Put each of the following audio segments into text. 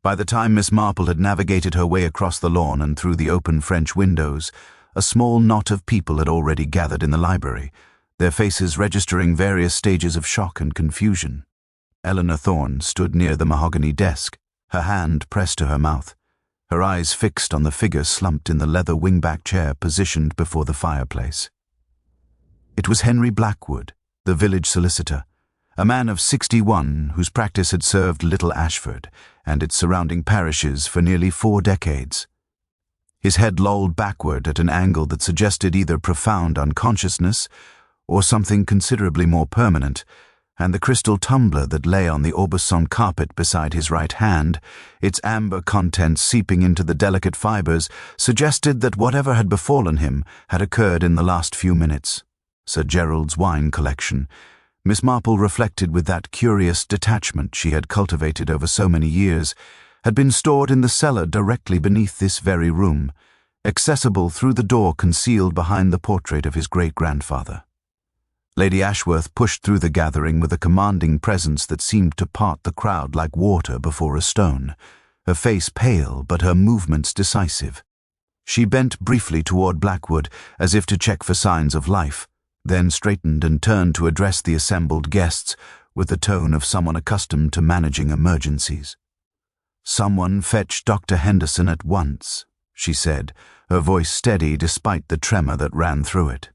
By the time Miss Marple had navigated her way across the lawn and through the open French windows, a small knot of people had already gathered in the library, their faces registering various stages of shock and confusion. Eleanor Thorne stood near the mahogany desk, her hand pressed to her mouth, her eyes fixed on the figure slumped in the leather wingback chair positioned before the fireplace. It was Henry Blackwood, the village solicitor, a man of 61 whose practice had served Little Ashford and its surrounding parishes for nearly 4 decades. His head lolled backward at an angle that suggested either profound unconsciousness or something considerably more permanent, and the crystal tumbler that lay on the Aubusson carpet beside his right hand, its amber contents seeping into the delicate fibers, suggested that whatever had befallen him had occurred in the last few minutes. Sir Gerald's wine collection, Miss Marple reflected with that curious detachment she had cultivated over so many years, had been stored in the cellar directly beneath this very room, accessible through the door concealed behind the portrait of his great-grandfather. Lady Ashworth pushed through the gathering with a commanding presence that seemed to part the crowd like water before a stone, her face pale but her movements decisive. She bent briefly toward Blackwood as if to check for signs of life, then straightened and turned to address the assembled guests with the tone of someone accustomed to managing emergencies. "Someone fetch Dr. Henderson at once," she said, her voice steady despite the tremor that ran through it.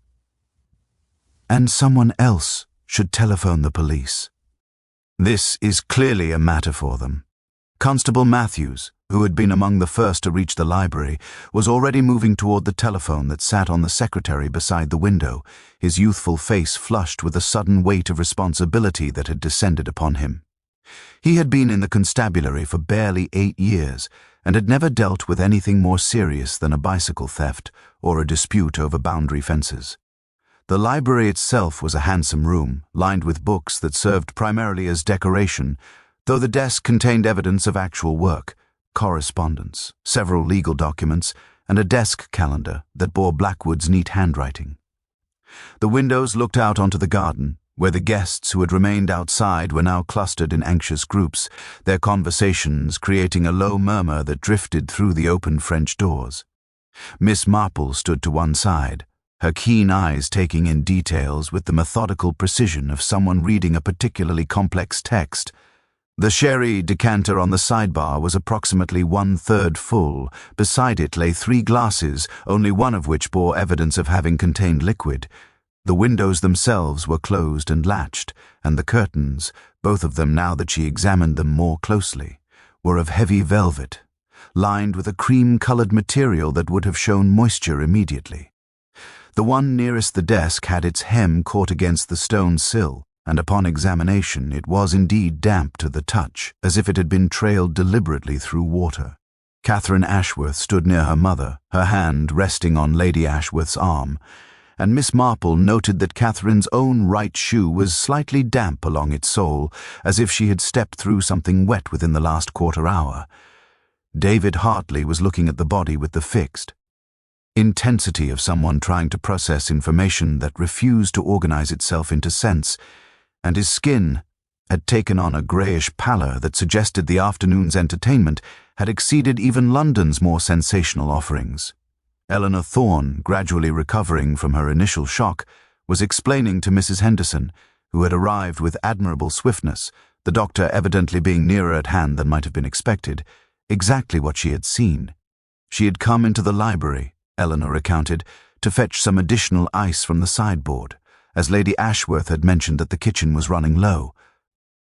"And someone else should telephone the police. This is clearly a matter for them." Constable Matthews, who had been among the first to reach the library, was already moving toward the telephone that sat on the secretary beside the window, his youthful face flushed with a sudden weight of responsibility that had descended upon him. He had been in the constabulary for barely 8 years and had never dealt with anything more serious than a bicycle theft or a dispute over boundary fences. The library itself was a handsome room, lined with books that served primarily as decoration, though the desk contained evidence of actual work, correspondence, several legal documents, and a desk calendar that bore Blackwood's neat handwriting. The windows looked out onto the garden, where the guests who had remained outside were now clustered in anxious groups, their conversations creating a low murmur that drifted through the open French doors. Miss Marple stood to one side, her keen eyes taking in details with the methodical precision of someone reading a particularly complex text. The sherry decanter on the sidebar was approximately 1/3 full. Beside it lay 3 glasses, only one of which bore evidence of having contained liquid. The windows themselves were closed and latched, and the curtains, both of them now that she examined them more closely, were of heavy velvet, lined with a cream-colored material that would have shown moisture immediately. The one nearest the desk had its hem caught against the stone sill, and upon examination it was indeed damp to the touch, as if it had been trailed deliberately through water. Catherine Ashworth stood near her mother, her hand resting on Lady Ashworth's arm, and Miss Marple noted that Catherine's own right shoe was slightly damp along its sole, as if she had stepped through something wet within the last quarter hour. David Hartley was looking at the body with the fixed intensity of someone trying to process information that refused to organize itself into sense, and his skin had taken on a greyish pallor that suggested the afternoon's entertainment had exceeded even London's more sensational offerings. Eleanor Thorne, gradually recovering from her initial shock, was explaining to Mrs. Henderson, who had arrived with admirable swiftness, the doctor evidently being nearer at hand than might have been expected, exactly what she had seen. She had come into the library, Eleanor recounted, to fetch some additional ice from the sideboard, as Lady Ashworth had mentioned that the kitchen was running low.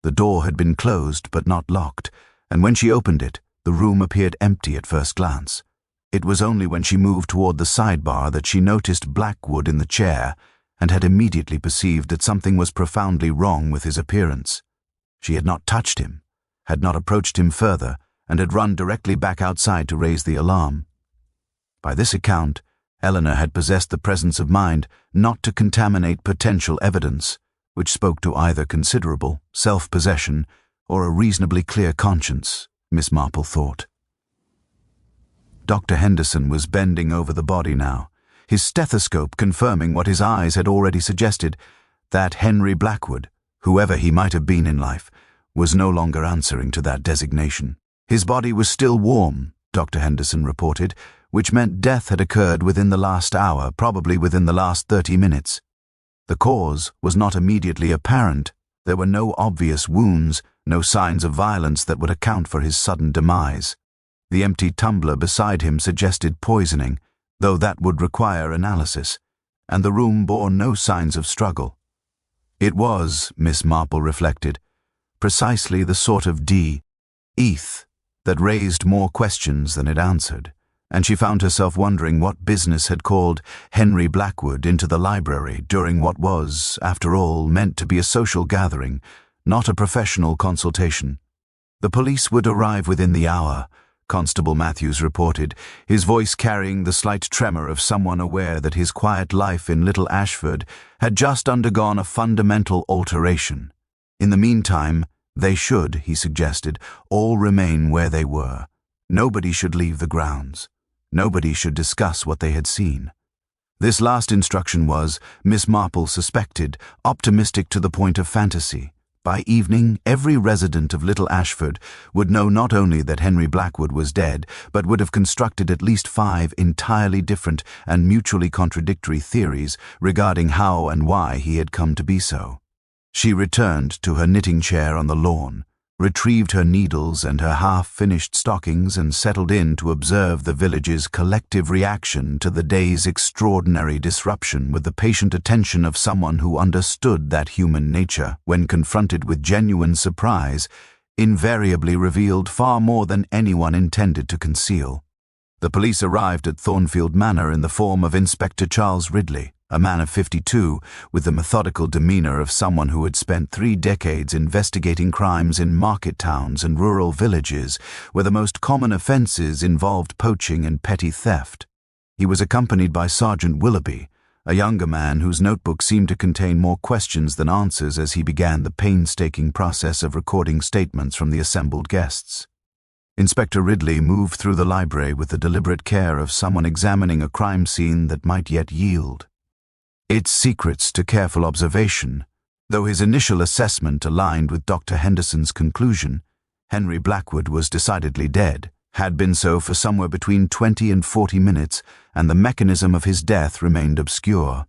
The door had been closed but not locked, and when she opened it, the room appeared empty at first glance. It was only when she moved toward the sidebar that she noticed Blackwood in the chair and had immediately perceived that something was profoundly wrong with his appearance. She had not touched him, had not approached him further, and had run directly back outside to raise the alarm. By this account, Eleanor had possessed the presence of mind not to contaminate potential evidence, which spoke to either considerable self-possession or a reasonably clear conscience, Miss Marple thought. Dr. Henderson was bending over the body now, his stethoscope confirming what his eyes had already suggested, that Henry Blackwood, whoever he might have been in life, was no longer answering to that designation. His body was still warm, Dr. Henderson reported, which meant death had occurred within the last hour, probably within the last 30 minutes. The cause was not immediately apparent. There were no obvious wounds, no signs of violence that would account for his sudden demise. The empty tumbler beside him suggested poisoning, though that would require analysis, and the room bore no signs of struggle. It was, Miss Marple reflected, precisely the sort of eth that raised more questions than it answered, and she found herself wondering what business had called Henry Blackwood into the library during what was, after all, meant to be a social gathering, not a professional consultation. The police would arrive within the hour, Constable Matthews reported, his voice carrying the slight tremor of someone aware that his quiet life in Little Ashford had just undergone a fundamental alteration. In the meantime, they should, he suggested, all remain where they were. Nobody should leave the grounds. Nobody should discuss what they had seen. This last instruction was, Miss Marple suspected, optimistic to the point of fantasy. By evening, every resident of Little Ashford would know not only that Henry Blackwood was dead, but would have constructed at least 5 entirely different and mutually contradictory theories regarding how and why he had come to be so. She returned to her knitting chair on the lawn, retrieved her needles and her half-finished stockings and settled in to observe the village's collective reaction to the day's extraordinary disruption with the patient attention of someone who understood that human nature, when confronted with genuine surprise, invariably revealed far more than anyone intended to conceal. The police arrived at Thornfield Manor in the form of Inspector Charles Ridley, a man of 52, with the methodical demeanor of someone who had spent 3 decades investigating crimes in market towns and rural villages, where the most common offenses involved poaching and petty theft. He was accompanied by Sergeant Willoughby, a younger man whose notebook seemed to contain more questions than answers as he began the painstaking process of recording statements from the assembled guests. Inspector Ridley moved through the library with the deliberate care of someone examining a crime scene that might yet yield its secrets to careful observation. Though his initial assessment aligned with Dr. Henderson's conclusion, Henry Blackwood was decidedly dead, had been so for somewhere between 20 and 40 minutes, and the mechanism of his death remained obscure.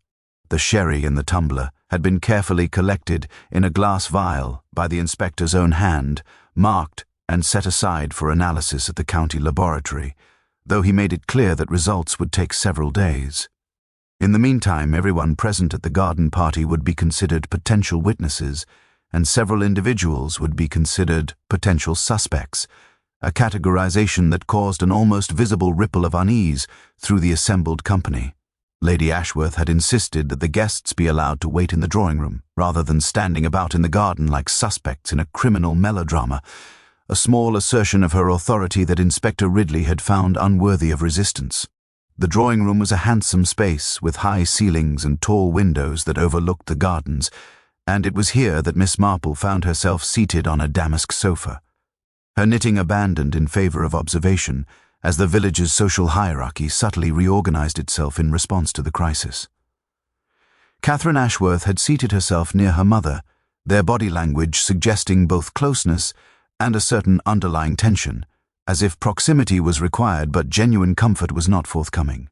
The sherry in the tumbler had been carefully collected in a glass vial by the inspector's own hand, marked and set aside for analysis at the county laboratory, though he made it clear that results would take several days. In the meantime, everyone present at the garden party would be considered potential witnesses, and several individuals would be considered potential suspects, a categorization that caused an almost visible ripple of unease through the assembled company. Lady Ashworth had insisted that the guests be allowed to wait in the drawing room, rather than standing about in the garden like suspects in a criminal melodrama, a small assertion of her authority that Inspector Ridley had found unworthy of resistance. The drawing room was a handsome space with high ceilings and tall windows that overlooked the gardens, and it was here that Miss Marple found herself seated on a damask sofa, her knitting abandoned in favor of observation, as the village's social hierarchy subtly reorganized itself in response to the crisis. Catherine Ashworth had seated herself near her mother, their body language suggesting both closeness and a certain underlying tension, as if proximity was required but genuine comfort was not forthcoming.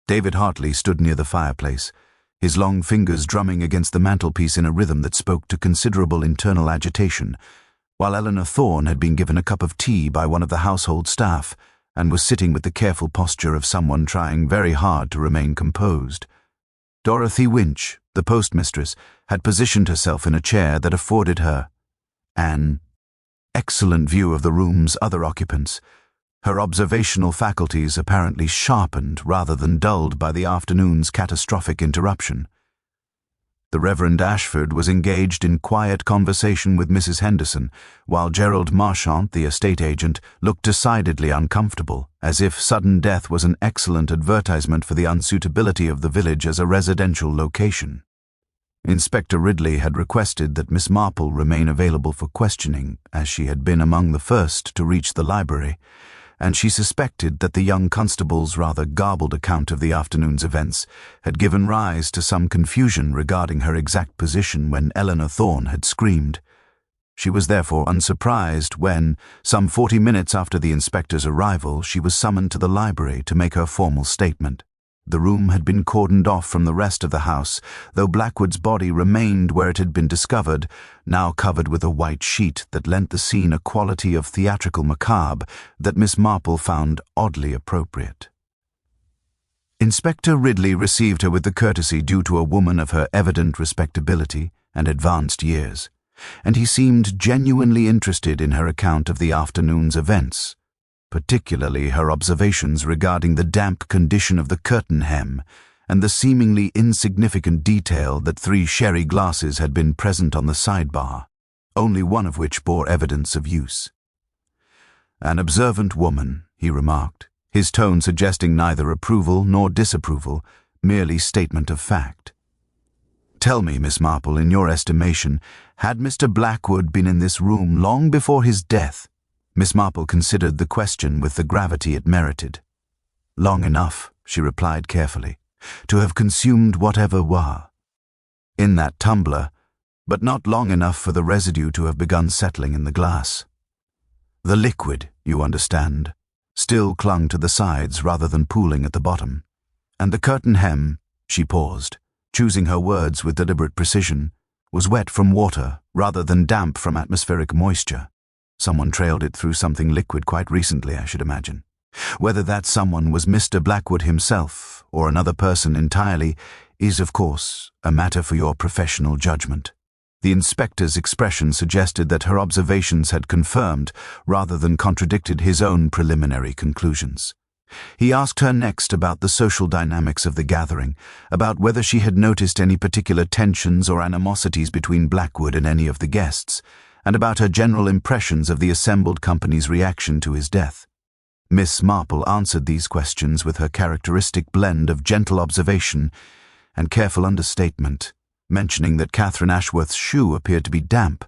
David Hartley stood near the fireplace, his long fingers drumming against the mantelpiece in a rhythm that spoke to considerable internal agitation, while Eleanor Thorne had been given a cup of tea by one of the household staff and was sitting with the careful posture of someone trying very hard to remain composed. Dorothy Winch, the postmistress, had positioned herself in a chair that afforded her an excellent view of the room's other occupants, her observational faculties apparently sharpened rather than dulled by the afternoon's catastrophic interruption. The Reverend Ashford was engaged in quiet conversation with Mrs. Henderson, while Gerald Marchant, the estate agent, looked decidedly uncomfortable, as if sudden death was an excellent advertisement for the unsuitability of the village as a residential location. Inspector Ridley had requested that Miss Marple remain available for questioning, as she had been among the first to reach the library, and she suspected that the young constable's rather garbled account of the afternoon's events had given rise to some confusion regarding her exact position when Eleanor Thorne had screamed, She was therefore unsurprised when, some 40 minutes after the inspector's arrival, she was summoned to the library to make her formal statement. The room had been cordoned off from the rest of the house, though Blackwood's body remained where it had been discovered, now covered with a white sheet that lent the scene a quality of theatrical macabre that Miss Marple found oddly appropriate. Inspector Ridley received her with the courtesy due to a woman of her evident respectability and advanced years, and he seemed genuinely interested in her account of the afternoon's events, particularly her observations regarding the damp condition of the curtain hem and the seemingly insignificant detail that 3 sherry glasses had been present on the sidebar, only one of which bore evidence of use. "An observant woman," he remarked, his tone suggesting neither approval nor disapproval, merely statement of fact. "Tell me, Miss Marple, in your estimation, had Mr. Blackwood been in this room long before his death?" Miss Marple considered the question with the gravity it merited. "Long enough," she replied carefully, "to have consumed whatever were in that tumbler, but not long enough for the residue to have begun settling in the glass. The liquid, you understand, still clung to the sides rather than pooling at the bottom, and the curtain hem," she paused, choosing her words with deliberate precision, "was wet from water rather than damp from atmospheric moisture. Someone trailed it through something liquid quite recently, I should imagine. Whether that someone was Mr. Blackwood himself or another person entirely is, of course, a matter for your professional judgment." The inspector's expression suggested that her observations had confirmed rather than contradicted his own preliminary conclusions. He asked her next about the social dynamics of the gathering, about whether she had noticed any particular tensions or animosities between Blackwood and any of the guests, and about her general impressions of the assembled company's reaction to his death. Miss Marple answered these questions with her characteristic blend of gentle observation and careful understatement, mentioning that Catherine Ashworth's shoe appeared to be damp,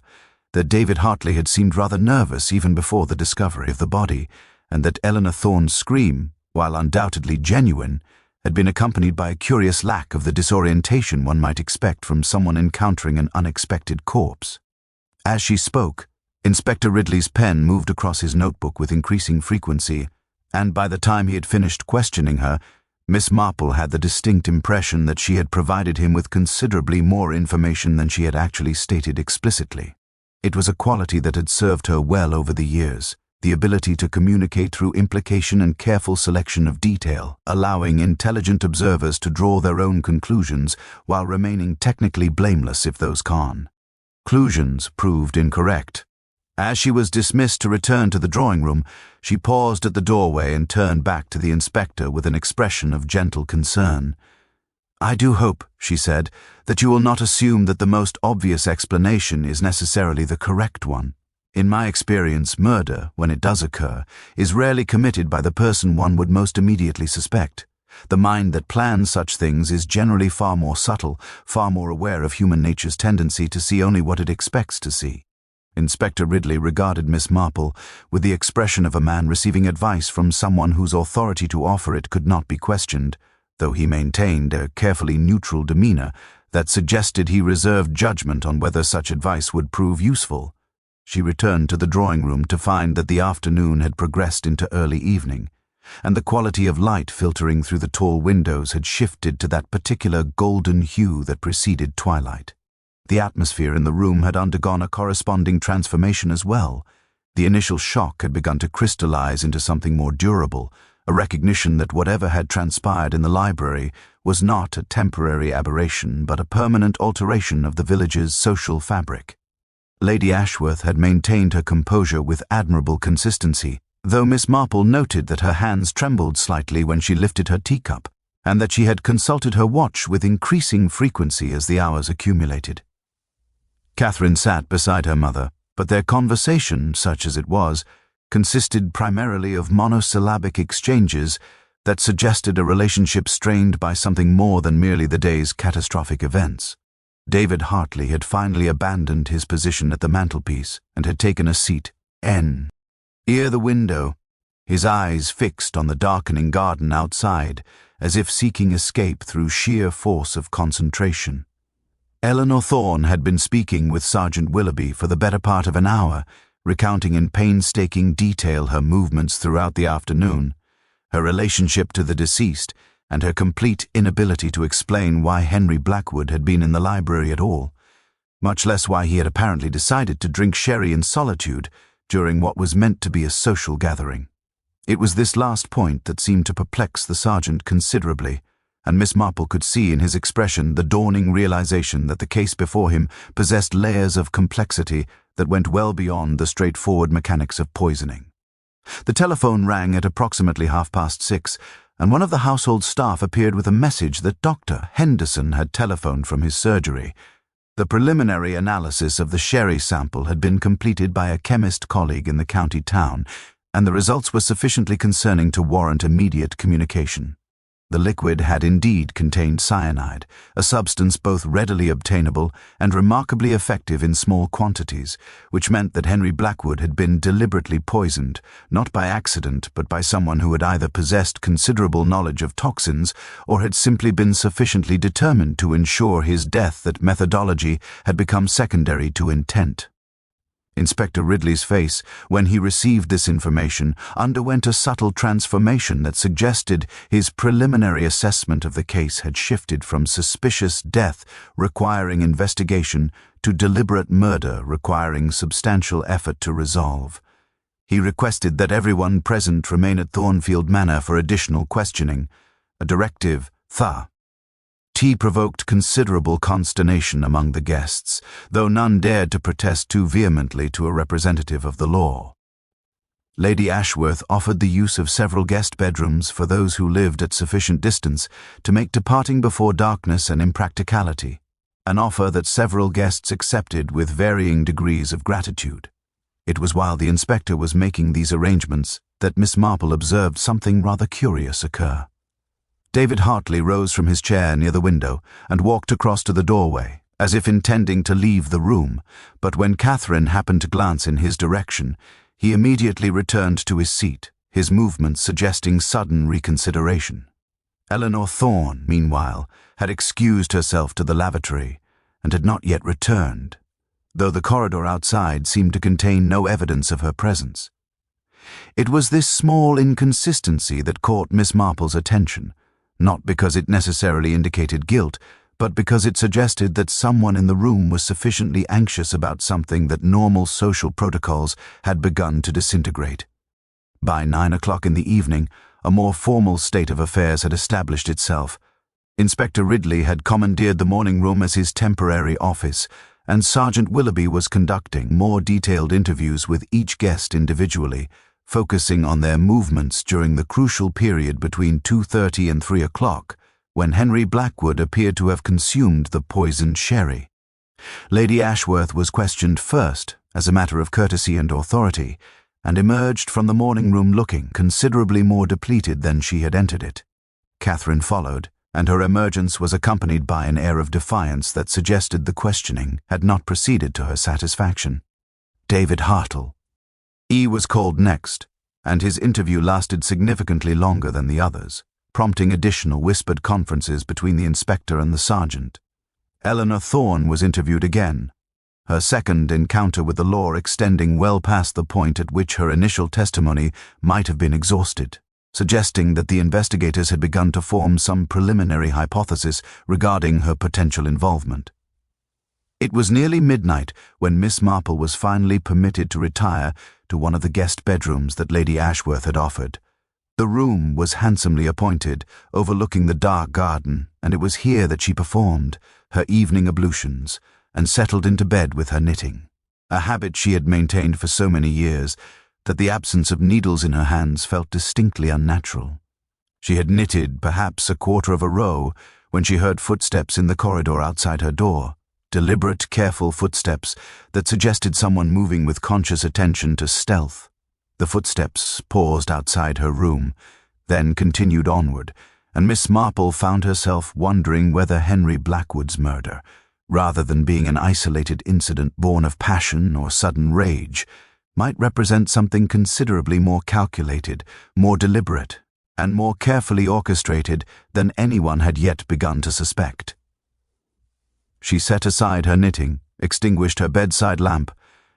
that David Hartley had seemed rather nervous even before the discovery of the body, and that Eleanor Thorne's scream, while undoubtedly genuine, had been accompanied by a curious lack of the disorientation one might expect from someone encountering an unexpected corpse. As she spoke, Inspector Ridley's pen moved across his notebook with increasing frequency, and by the time he had finished questioning her, Miss Marple had the distinct impression that she had provided him with considerably more information than she had actually stated explicitly. It was a quality that had served her well over the years, the ability to communicate through implication and careful selection of detail, allowing intelligent observers to draw their own conclusions while remaining technically blameless if those conclusions proved incorrect. As she was dismissed to return to the drawing-room, she paused at the doorway and turned back to the inspector with an expression of gentle concern. "I do hope," she said, "that you will not assume that the most obvious explanation is necessarily the correct one. In my experience, murder, when it does occur, is rarely committed by the person one would most immediately suspect. The mind that plans such things is generally far more subtle, far more aware of human nature's tendency to see only what it expects to see." Inspector Ridley regarded Miss Marple with the expression of a man receiving advice from someone whose authority to offer it could not be questioned, though he maintained a carefully neutral demeanor that suggested he reserved judgment on whether such advice would prove useful. She returned to the drawing-room to find that the afternoon had progressed into early evening, and the quality of light filtering through the tall windows had shifted to that particular golden hue that preceded twilight. The atmosphere in the room had undergone a corresponding transformation as well. The initial shock had begun to crystallize into something more durable, a recognition that whatever had transpired in the library was not a temporary aberration but a permanent alteration of the village's social fabric. Lady Ashworth had maintained her composure with admirable consistency, though Miss Marple noted that her hands trembled slightly when she lifted her teacup, and that she had consulted her watch with increasing frequency as the hours accumulated. Catherine sat beside her mother, but their conversation, such as it was, consisted primarily of monosyllabic exchanges that suggested a relationship strained by something more than merely the day's catastrophic events. David Hartley had finally abandoned his position at the mantelpiece and had taken a seat near the window, his eyes fixed on the darkening garden outside, as if seeking escape through sheer force of concentration. Eleanor Thorne had been speaking with Sergeant Willoughby for the better part of an hour, recounting in painstaking detail her movements throughout the afternoon, her relationship to the deceased, and her complete inability to explain why Henry Blackwood had been in the library at all, much less why he had apparently decided to drink sherry in solitude during what was meant to be a social gathering. It was this last point that seemed to perplex the sergeant considerably, and Miss Marple could see in his expression the dawning realization that the case before him possessed layers of complexity that went well beyond the straightforward mechanics of poisoning. The telephone rang at approximately 6:30, and one of the household staff appeared with a message that Dr. Henderson had telephoned from his surgery. The preliminary analysis of the sherry sample had been completed by a chemist colleague in the county town, and the results were sufficiently concerning to warrant immediate communication. The liquid had indeed contained cyanide, a substance both readily obtainable and remarkably effective in small quantities, which meant that Henry Blackwood had been deliberately poisoned, not by accident but by someone who had either possessed considerable knowledge of toxins or had simply been sufficiently determined to ensure his death that methodology had become secondary to intent. Inspector Ridley's face, when he received this information, underwent a subtle transformation that suggested his preliminary assessment of the case had shifted from suspicious death requiring investigation to deliberate murder requiring substantial effort to resolve. He requested that everyone present remain at Thornfield Manor for additional questioning, a directive provoked considerable consternation among the guests, though none dared to protest too vehemently to a representative of the law. Lady Ashworth offered the use of several guest bedrooms for those who lived at sufficient distance to make departing before darkness an impracticality, an offer that several guests accepted with varying degrees of gratitude. It was while the inspector was making these arrangements that Miss Marple observed something rather curious occur. David Hartley rose from his chair near the window and walked across to the doorway, as if intending to leave the room, but when Catherine happened to glance in his direction, he immediately returned to his seat, his movements suggesting sudden reconsideration. Eleanor Thorne, meanwhile, had excused herself to the lavatory and had not yet returned, though the corridor outside seemed to contain no evidence of her presence. It was this small inconsistency that caught Miss Marple's attention, not because it necessarily indicated guilt, but because it suggested that someone in the room was sufficiently anxious about something that normal social protocols had begun to disintegrate. By 9 o'clock in the evening, a more formal state of affairs had established itself. Inspector Ridley had commandeered the morning room as his temporary office, and Sergeant Willoughby was conducting more detailed interviews with each guest individually, focusing on their movements during the crucial period between 2:30 and 3 o'clock, when Henry Blackwood appeared to have consumed the poisoned sherry. Lady Ashworth was questioned first, as a matter of courtesy and authority, and emerged from the morning room looking considerably more depleted than she had entered it. Catherine followed, and her emergence was accompanied by an air of defiance that suggested the questioning had not proceeded to her satisfaction. David Hartle. He was called next, and his interview lasted significantly longer than the others, prompting additional whispered conferences between the inspector and the sergeant. Eleanor Thorne was interviewed again, her second encounter with the law extending well past the point at which her initial testimony might have been exhausted, suggesting that the investigators had begun to form some preliminary hypothesis regarding her potential involvement. It was nearly midnight when Miss Marple was finally permitted to retire to one of the guest bedrooms that Lady Ashworth had offered. The room was handsomely appointed, overlooking the dark garden, and it was here that she performed her evening ablutions and settled into bed with her knitting, a habit she had maintained for so many years that the absence of needles in her hands felt distinctly unnatural. She had knitted perhaps a quarter of a row when she heard footsteps in the corridor outside her door, deliberate, careful footsteps that suggested someone moving with conscious attention to stealth. The footsteps paused outside her room, then continued onward, and Miss Marple found herself wondering whether Henry Blackwood's murder, rather than being an isolated incident born of passion or sudden rage, might represent something considerably more calculated, more deliberate, and more carefully orchestrated than anyone had yet begun to suspect. She set aside her knitting, extinguished her bedside lamp,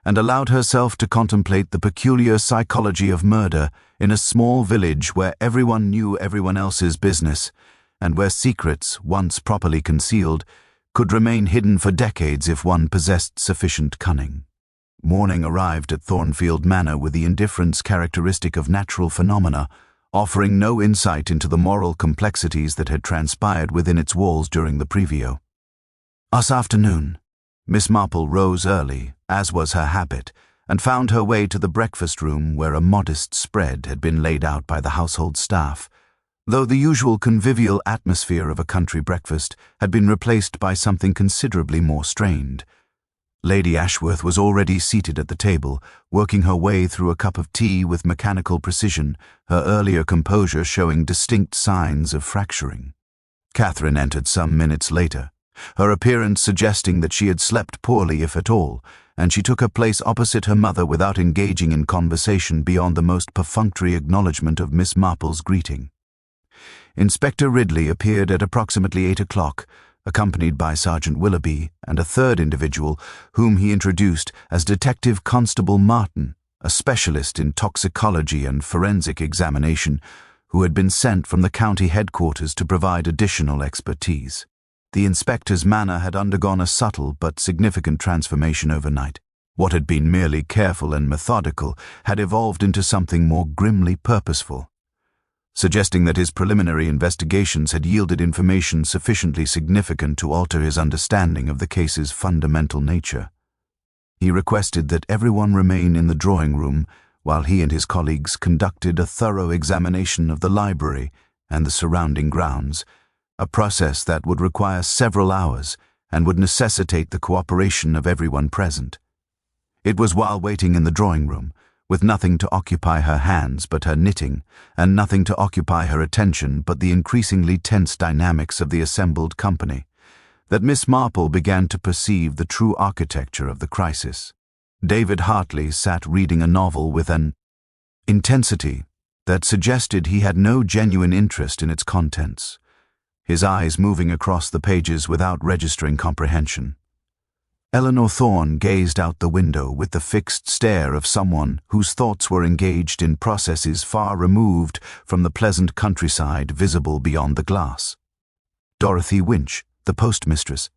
and allowed herself to contemplate the peculiar psychology of murder in a small village where everyone knew everyone else's business, and where secrets, once properly concealed, could remain hidden for decades if one possessed sufficient cunning. Morning arrived at Thornfield Manor with the indifference characteristic of natural phenomena, offering no insight into the moral complexities that had transpired within its walls during the previo. Us afternoon. Miss Marple rose early, as was her habit, and found her way to the breakfast room where a modest spread had been laid out by the household staff, though the usual convivial atmosphere of a country breakfast had been replaced by something considerably more strained. Lady Ashworth was already seated at the table, working her way through a cup of tea with mechanical precision, her earlier composure showing distinct signs of fracturing. Catherine entered some minutes later, her appearance suggesting that she had slept poorly if at all, and she took her place opposite her mother without engaging in conversation beyond the most perfunctory acknowledgement of Miss Marple's greeting. Inspector Ridley appeared at approximately 8 o'clock, accompanied by Sergeant Willoughby and a third individual whom he introduced as Detective Constable Martin, a specialist in toxicology and forensic examination, who had been sent from the county headquarters to provide additional expertise. The inspector's manner had undergone a subtle but significant transformation overnight. What had been merely careful and methodical had evolved into something more grimly purposeful, suggesting that his preliminary investigations had yielded information sufficiently significant to alter his understanding of the case's fundamental nature. He requested that everyone remain in the drawing room while he and his colleagues conducted a thorough examination of the library and the surrounding grounds, a process that would require several hours and would necessitate the cooperation of everyone present. It was while waiting in the drawing room, with nothing to occupy her hands but her knitting, and nothing to occupy her attention but the increasingly tense dynamics of the assembled company, that Miss Marple began to perceive the true architecture of the crisis. David Hartley sat reading a novel with an intensity that suggested he had no genuine interest in its contents, his eyes moving across the pages without registering comprehension. Eleanor Thorne gazed out the window with the fixed stare of someone whose thoughts were engaged in processes far removed from the pleasant countryside visible beyond the glass. Dorothy Winch, the postmistress,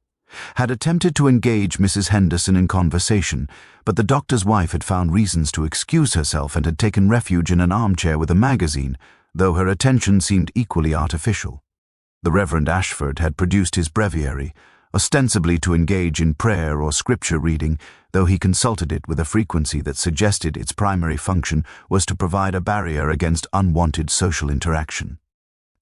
had attempted to engage Mrs. Henderson in conversation, but the doctor's wife had found reasons to excuse herself and had taken refuge in an armchair with a magazine, though her attention seemed equally artificial. The Reverend Ashford had produced his breviary, ostensibly to engage in prayer or scripture reading, though he consulted it with a frequency that suggested its primary function was to provide a barrier against unwanted social interaction.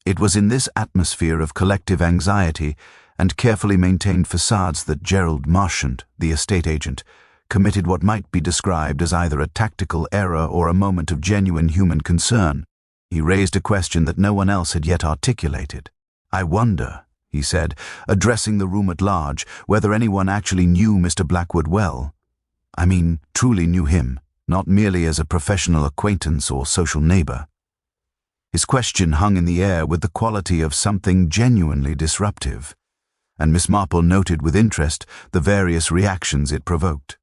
It was in this atmosphere of collective anxiety and carefully maintained facades that Gerald Marchant, the estate agent, committed what might be described as either a tactical error or a moment of genuine human concern. He raised a question that no one else had yet articulated. "I wonder," he said, addressing the room at large, "whether anyone actually knew Mr. Blackwood well. I mean, truly knew him, not merely as a professional acquaintance or social neighbor." His question hung in the air with the quality of something genuinely disruptive, and Miss Marple noted with interest the various reactions it provoked.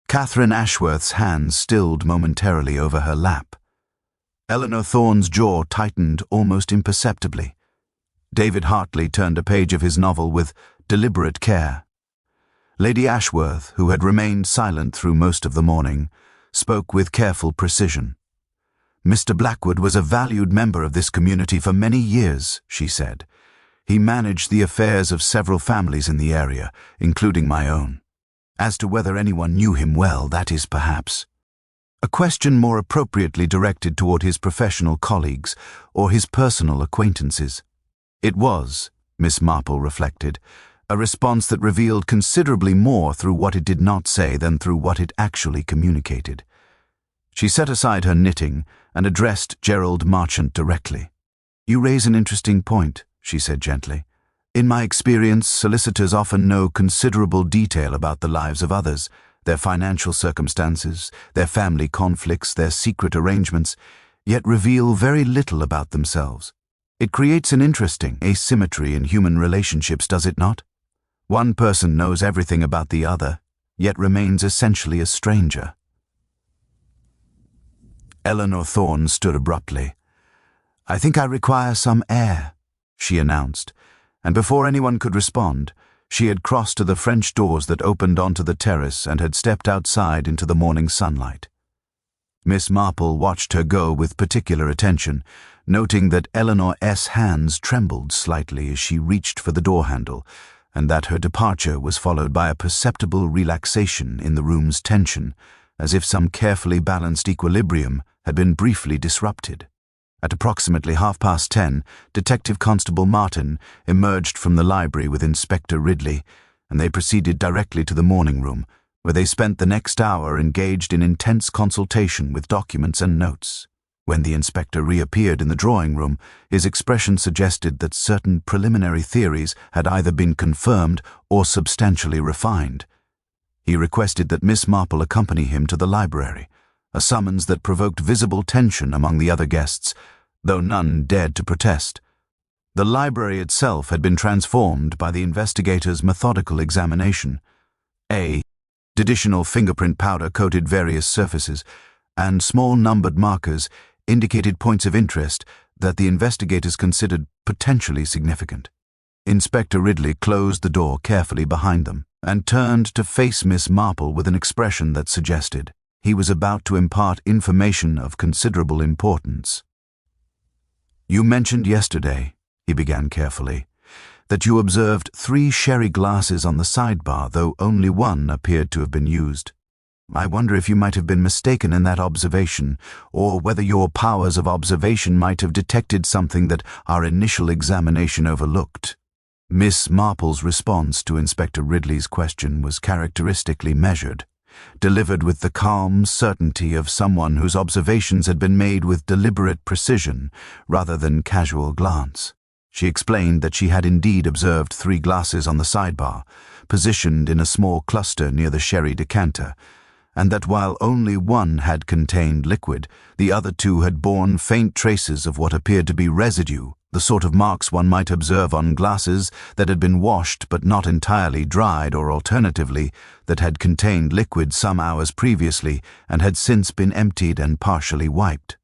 Catherine Ashworth's hands stilled momentarily over her lap. Eleanor Thorne's jaw tightened almost imperceptibly. David Hartley turned a page of his novel with deliberate care. Lady Ashworth, who had remained silent through most of the morning, spoke with careful precision. "Mr. Blackwood was a valued member of this community for many years," she said. "He managed the affairs of several families in the area, including my own. As to whether anyone knew him well, that is perhaps a question more appropriately directed toward his professional colleagues or his personal acquaintances." It was, Miss Marple reflected, a response that revealed considerably more through what it did not say than through what it actually communicated. She set aside her knitting and addressed Gerald Marchant directly. "You raise an interesting point," she said gently. "In my experience, solicitors often know considerable detail about the lives of others, their financial circumstances, their family conflicts, their secret arrangements, yet reveal very little about themselves. It creates an interesting asymmetry in human relationships, does it not? One person knows everything about the other, yet remains essentially a stranger. Eleanor Thorne stood abruptly. "I think I require some air," she announced, and before anyone could respond, she had crossed to the French doors that opened onto the terrace and had stepped outside into the morning sunlight. Miss Marple watched her go with particular attention, noting that Eleanor's hands trembled slightly as she reached for the door handle, and that her departure was followed by a perceptible relaxation in the room's tension, as if some carefully balanced equilibrium had been briefly disrupted. At approximately 10:30, Detective Constable Martin emerged from the library with Inspector Ridley, and they proceeded directly to the morning room, where they spent the next hour engaged in intense consultation with documents and notes. When the inspector reappeared in the drawing room, his expression suggested that certain preliminary theories had either been confirmed or substantially refined. He requested that Miss Marple accompany him to the library, a summons that provoked visible tension among the other guests, though none dared to protest. The library itself had been transformed by the investigator's methodical examination. Additional fingerprint powder coated various surfaces, and small numbered markers indicated points of interest that the investigators considered potentially significant. Inspector Ridley closed the door carefully behind them and turned to face Miss Marple with an expression that suggested he was about to impart information of considerable importance. "You mentioned yesterday," he began carefully, "that you observed 3 sherry glasses on the sidebar, though only one appeared to have been used. I wonder if you might have been mistaken in that observation, or whether your powers of observation might have detected something that our initial examination overlooked." Miss Marple's response to Inspector Ridley's question was characteristically measured, delivered with the calm certainty of someone whose observations had been made with deliberate precision rather than casual glance. She explained that she had indeed observed 3 glasses on the sidebar, positioned in a small cluster near the sherry decanter, and that while only one had contained liquid, the other 2 had borne faint traces of what appeared to be residue, the sort of marks one might observe on glasses that had been washed but not entirely dried, or alternatively, that had contained liquid some hours previously and had since been emptied and partially wiped.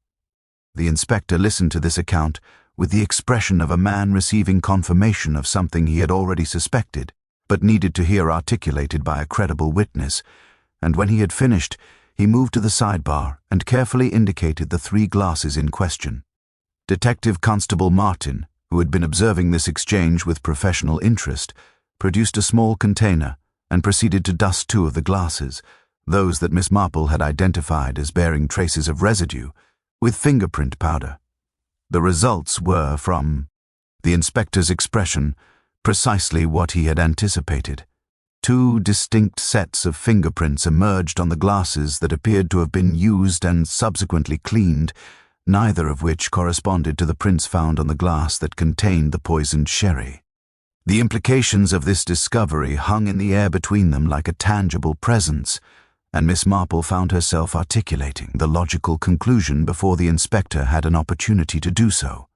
The inspector listened to this account with the expression of a man receiving confirmation of something he had already suspected, but needed to hear articulated by a credible witness, and when he had finished, he moved to the sidebar and carefully indicated the 3 glasses in question. Detective Constable Martin, who had been observing this exchange with professional interest, produced a small container and proceeded to dust 2 of the glasses, those that Miss Marple had identified as bearing traces of residue, with fingerprint powder. The results were, from the inspector's expression, precisely what he had anticipated. 2 distinct sets of fingerprints emerged on the glasses that appeared to have been used and subsequently cleaned, neither of which corresponded to the prints found on the glass that contained the poisoned sherry. The implications of this discovery hung in the air between them like a tangible presence, and Miss Marple found herself articulating the logical conclusion before the inspector had an opportunity to do so.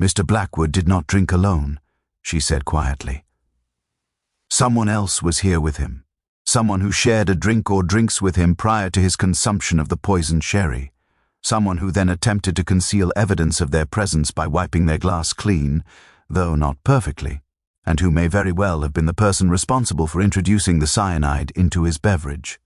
"Mr. Blackwood did not drink alone," she said quietly. "Someone else was here with him, someone who shared a drink or drinks with him prior to his consumption of the poisoned sherry, someone who then attempted to conceal evidence of their presence by wiping their glass clean, though not perfectly, and who may very well have been the person responsible for introducing the cyanide into his beverage."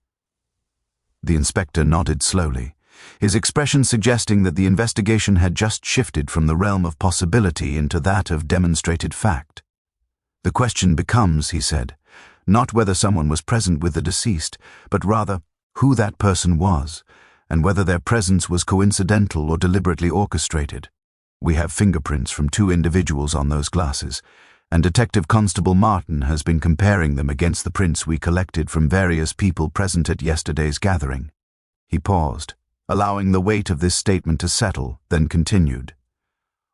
The inspector nodded slowly, his expression suggesting that the investigation had just shifted from the realm of possibility into that of demonstrated fact. "The question becomes," he said, "not whether someone was present with the deceased, but rather who that person was, and whether their presence was coincidental or deliberately orchestrated. We have fingerprints from 2 individuals on those glasses, and Detective Constable Martin has been comparing them against the prints we collected from various people present at yesterday's gathering." He paused, allowing the weight of this statement to settle, then continued.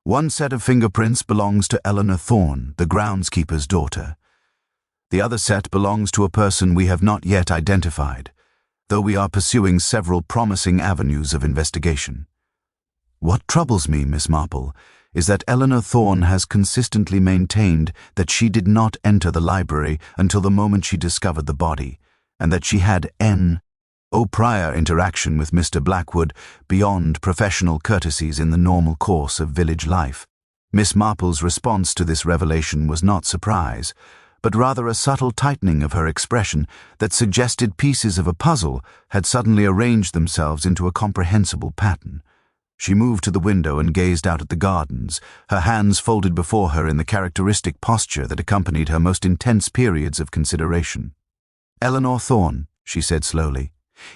"One set of fingerprints belongs to Eleanor Thorne, the groundskeeper's daughter. The other set belongs to a person we have not yet identified, though we are pursuing several promising avenues of investigation. What troubles me, Miss Marple, is that Eleanor Thorne has consistently maintained that she did not enter the library until the moment she discovered the body, and that she had no prior interaction with Mr. Blackwood beyond professional courtesies in the normal course of village life. Miss Marple's response to this revelation was not surprise, but rather a subtle tightening of her expression that suggested pieces of a puzzle had suddenly arranged themselves into a comprehensible pattern. She moved to the window and gazed out at the gardens, her hands folded before her in the characteristic posture that accompanied her most intense periods of consideration. "Eleanor Thorne," she said slowly,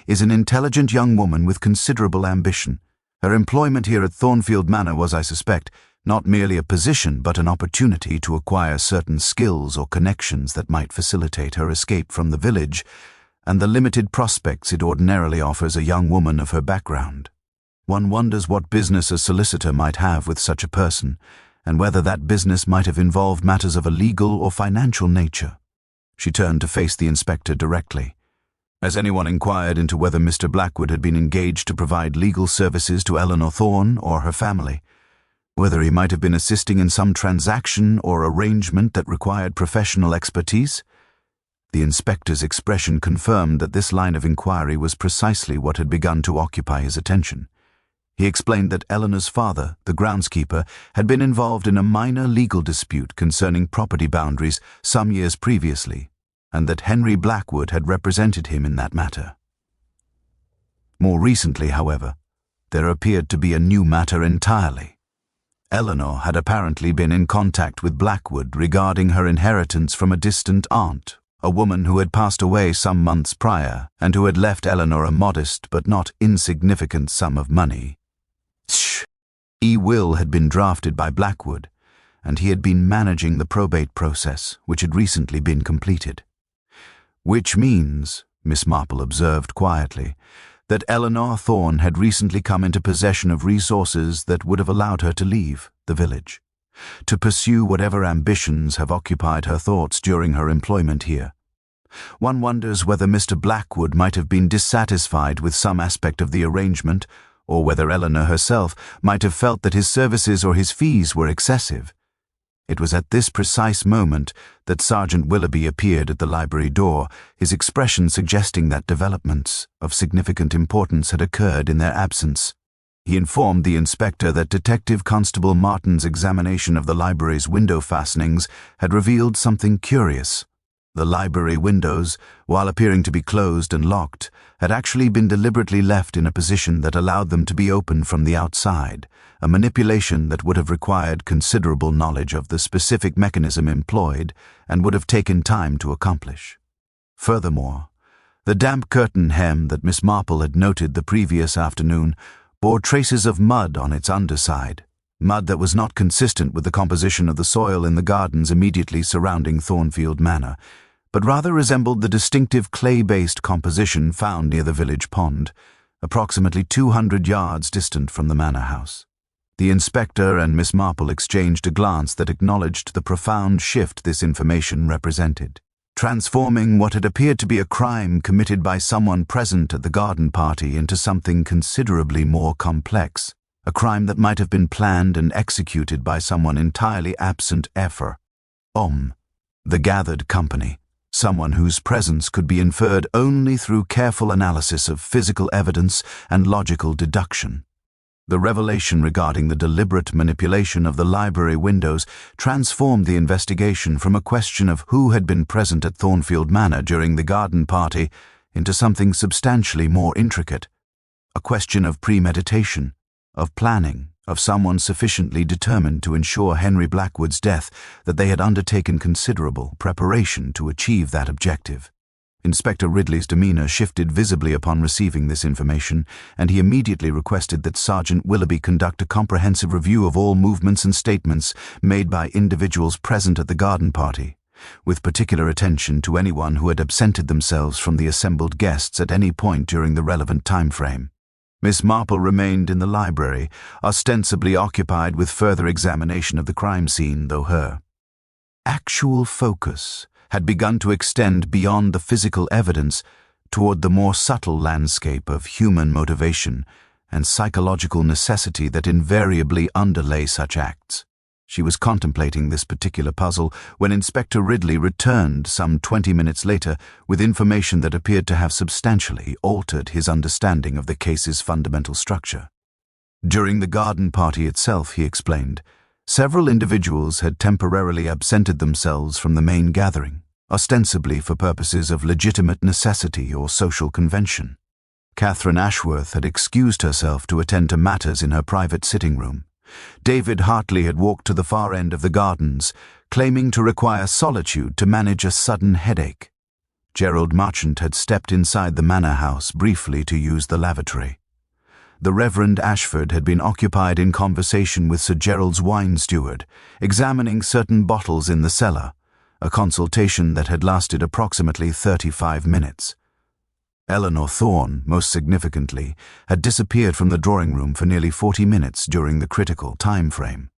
"is an intelligent young woman with considerable ambition. Her employment here at Thornfield Manor was, I suspect, not merely a position but an opportunity to acquire certain skills or connections that might facilitate her escape from the village and the limited prospects it ordinarily offers a young woman of her background. One wonders what business a solicitor might have with such a person, and whether that business might have involved matters of a legal or financial nature." She turned to face the inspector directly. "Has anyone inquired into whether Mr. Blackwood had been engaged to provide legal services to Eleanor Thorne or her family? Whether he might have been assisting in some transaction or arrangement that required professional expertise?" The inspector's expression confirmed that this line of inquiry was precisely what had begun to occupy his attention. He explained that Eleanor's father, the groundskeeper, had been involved in a minor legal dispute concerning property boundaries some years previously, and that Henry Blackwood had represented him in that matter. More recently, however, there appeared to be a new matter entirely. Eleanor had apparently been in contact with Blackwood regarding her inheritance from a distant aunt, a woman who had passed away some months prior and who had left Eleanor a modest but not insignificant sum of money. A will had been drafted by Blackwood, and he had been managing the probate process, which had recently been completed. "Which means," Miss Marple observed quietly, "that Eleanor Thorne had recently come into possession of resources that would have allowed her to leave the village, to pursue whatever ambitions have occupied her thoughts during her employment here. One wonders whether Mr. Blackwood might have been dissatisfied with some aspect of the arrangement, or whether Eleanor herself might have felt that his services or his fees were excessive." It was at this precise moment that Sergeant Willoughby appeared at the library door, his expression suggesting that developments of significant importance had occurred in their absence. He informed the inspector that Detective Constable Martin's examination of the library's window fastenings had revealed something curious. The library windows, while appearing to be closed and locked, had actually been deliberately left in a position that allowed them to be opened from the outside, a manipulation that would have required considerable knowledge of the specific mechanism employed and would have taken time to accomplish. Furthermore, the damp curtain hem that Miss Marple had noted the previous afternoon bore traces of mud on its underside, mud that was not consistent with the composition of the soil in the gardens immediately surrounding Thornfield Manor, but rather resembled the distinctive clay-based composition found near the village pond, approximately 200 yards distant from the manor house. The inspector and Miss Marple exchanged a glance that acknowledged the profound shift this information represented, transforming what had appeared to be a crime committed by someone present at the garden party into something considerably more complex, a crime that might have been planned and executed by someone entirely absent the gathered company, someone whose presence could be inferred only through careful analysis of physical evidence and logical deduction. The revelation regarding the deliberate manipulation of the library windows transformed the investigation from a question of who had been present at Thornfield Manor during the garden party into something substantially more intricate, a question of premeditation, of planning, of someone sufficiently determined to ensure Henry Blackwood's death that they had undertaken considerable preparation to achieve that objective. Inspector Ridley's demeanor shifted visibly upon receiving this information, and he immediately requested that Sergeant Willoughby conduct a comprehensive review of all movements and statements made by individuals present at the garden party, with particular attention to anyone who had absented themselves from the assembled guests at any point during the relevant time frame. Miss Marple remained in the library, ostensibly occupied with further examination of the crime scene, though her actual focus had begun to extend beyond the physical evidence toward the more subtle landscape of human motivation and psychological necessity that invariably underlay such acts. She was contemplating this particular puzzle when Inspector Ridley returned some 20 minutes later with information that appeared to have substantially altered his understanding of the case's fundamental structure. During the garden party itself, he explained, several individuals had temporarily absented themselves from the main gathering, ostensibly for purposes of legitimate necessity or social convention. Catherine Ashworth had excused herself to attend to matters in her private sitting room. David Hartley had walked to the far end of the gardens, claiming to require solitude to manage a sudden headache. Gerald Marchant had stepped inside the manor house briefly to use the lavatory. The Reverend Ashford had been occupied in conversation with Sir Gerald's wine steward, examining certain bottles in the cellar, a consultation that had lasted approximately 35 minutes. Eleanor Thorne, most significantly, had disappeared from the drawing room for nearly 40 minutes during the critical time frame,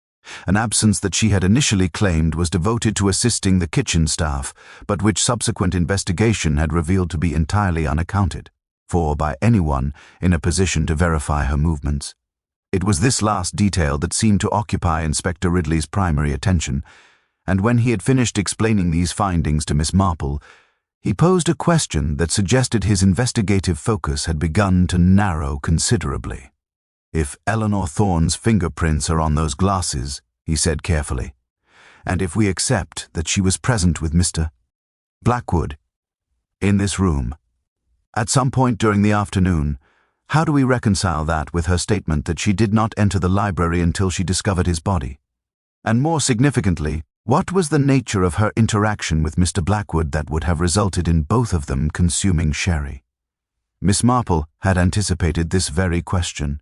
an absence that she had initially claimed was devoted to assisting the kitchen staff, but which subsequent investigation had revealed to be entirely unaccounted for by anyone in a position to verify her movements. It was this last detail that seemed to occupy Inspector Ridley's primary attention, and when he had finished explaining these findings to Miss Marple, he posed a question that suggested his investigative focus had begun to narrow considerably. "If Eleanor Thorne's fingerprints are on those glasses," he said carefully, "and if we accept that she was present with Mr. Blackwood in this room at some point during the afternoon, how do we reconcile that with her statement that she did not enter the library until she discovered his body? And more significantly, what was the nature of her interaction with Mr. Blackwood that would have resulted in both of them consuming sherry?" Miss Marple had anticipated this very question,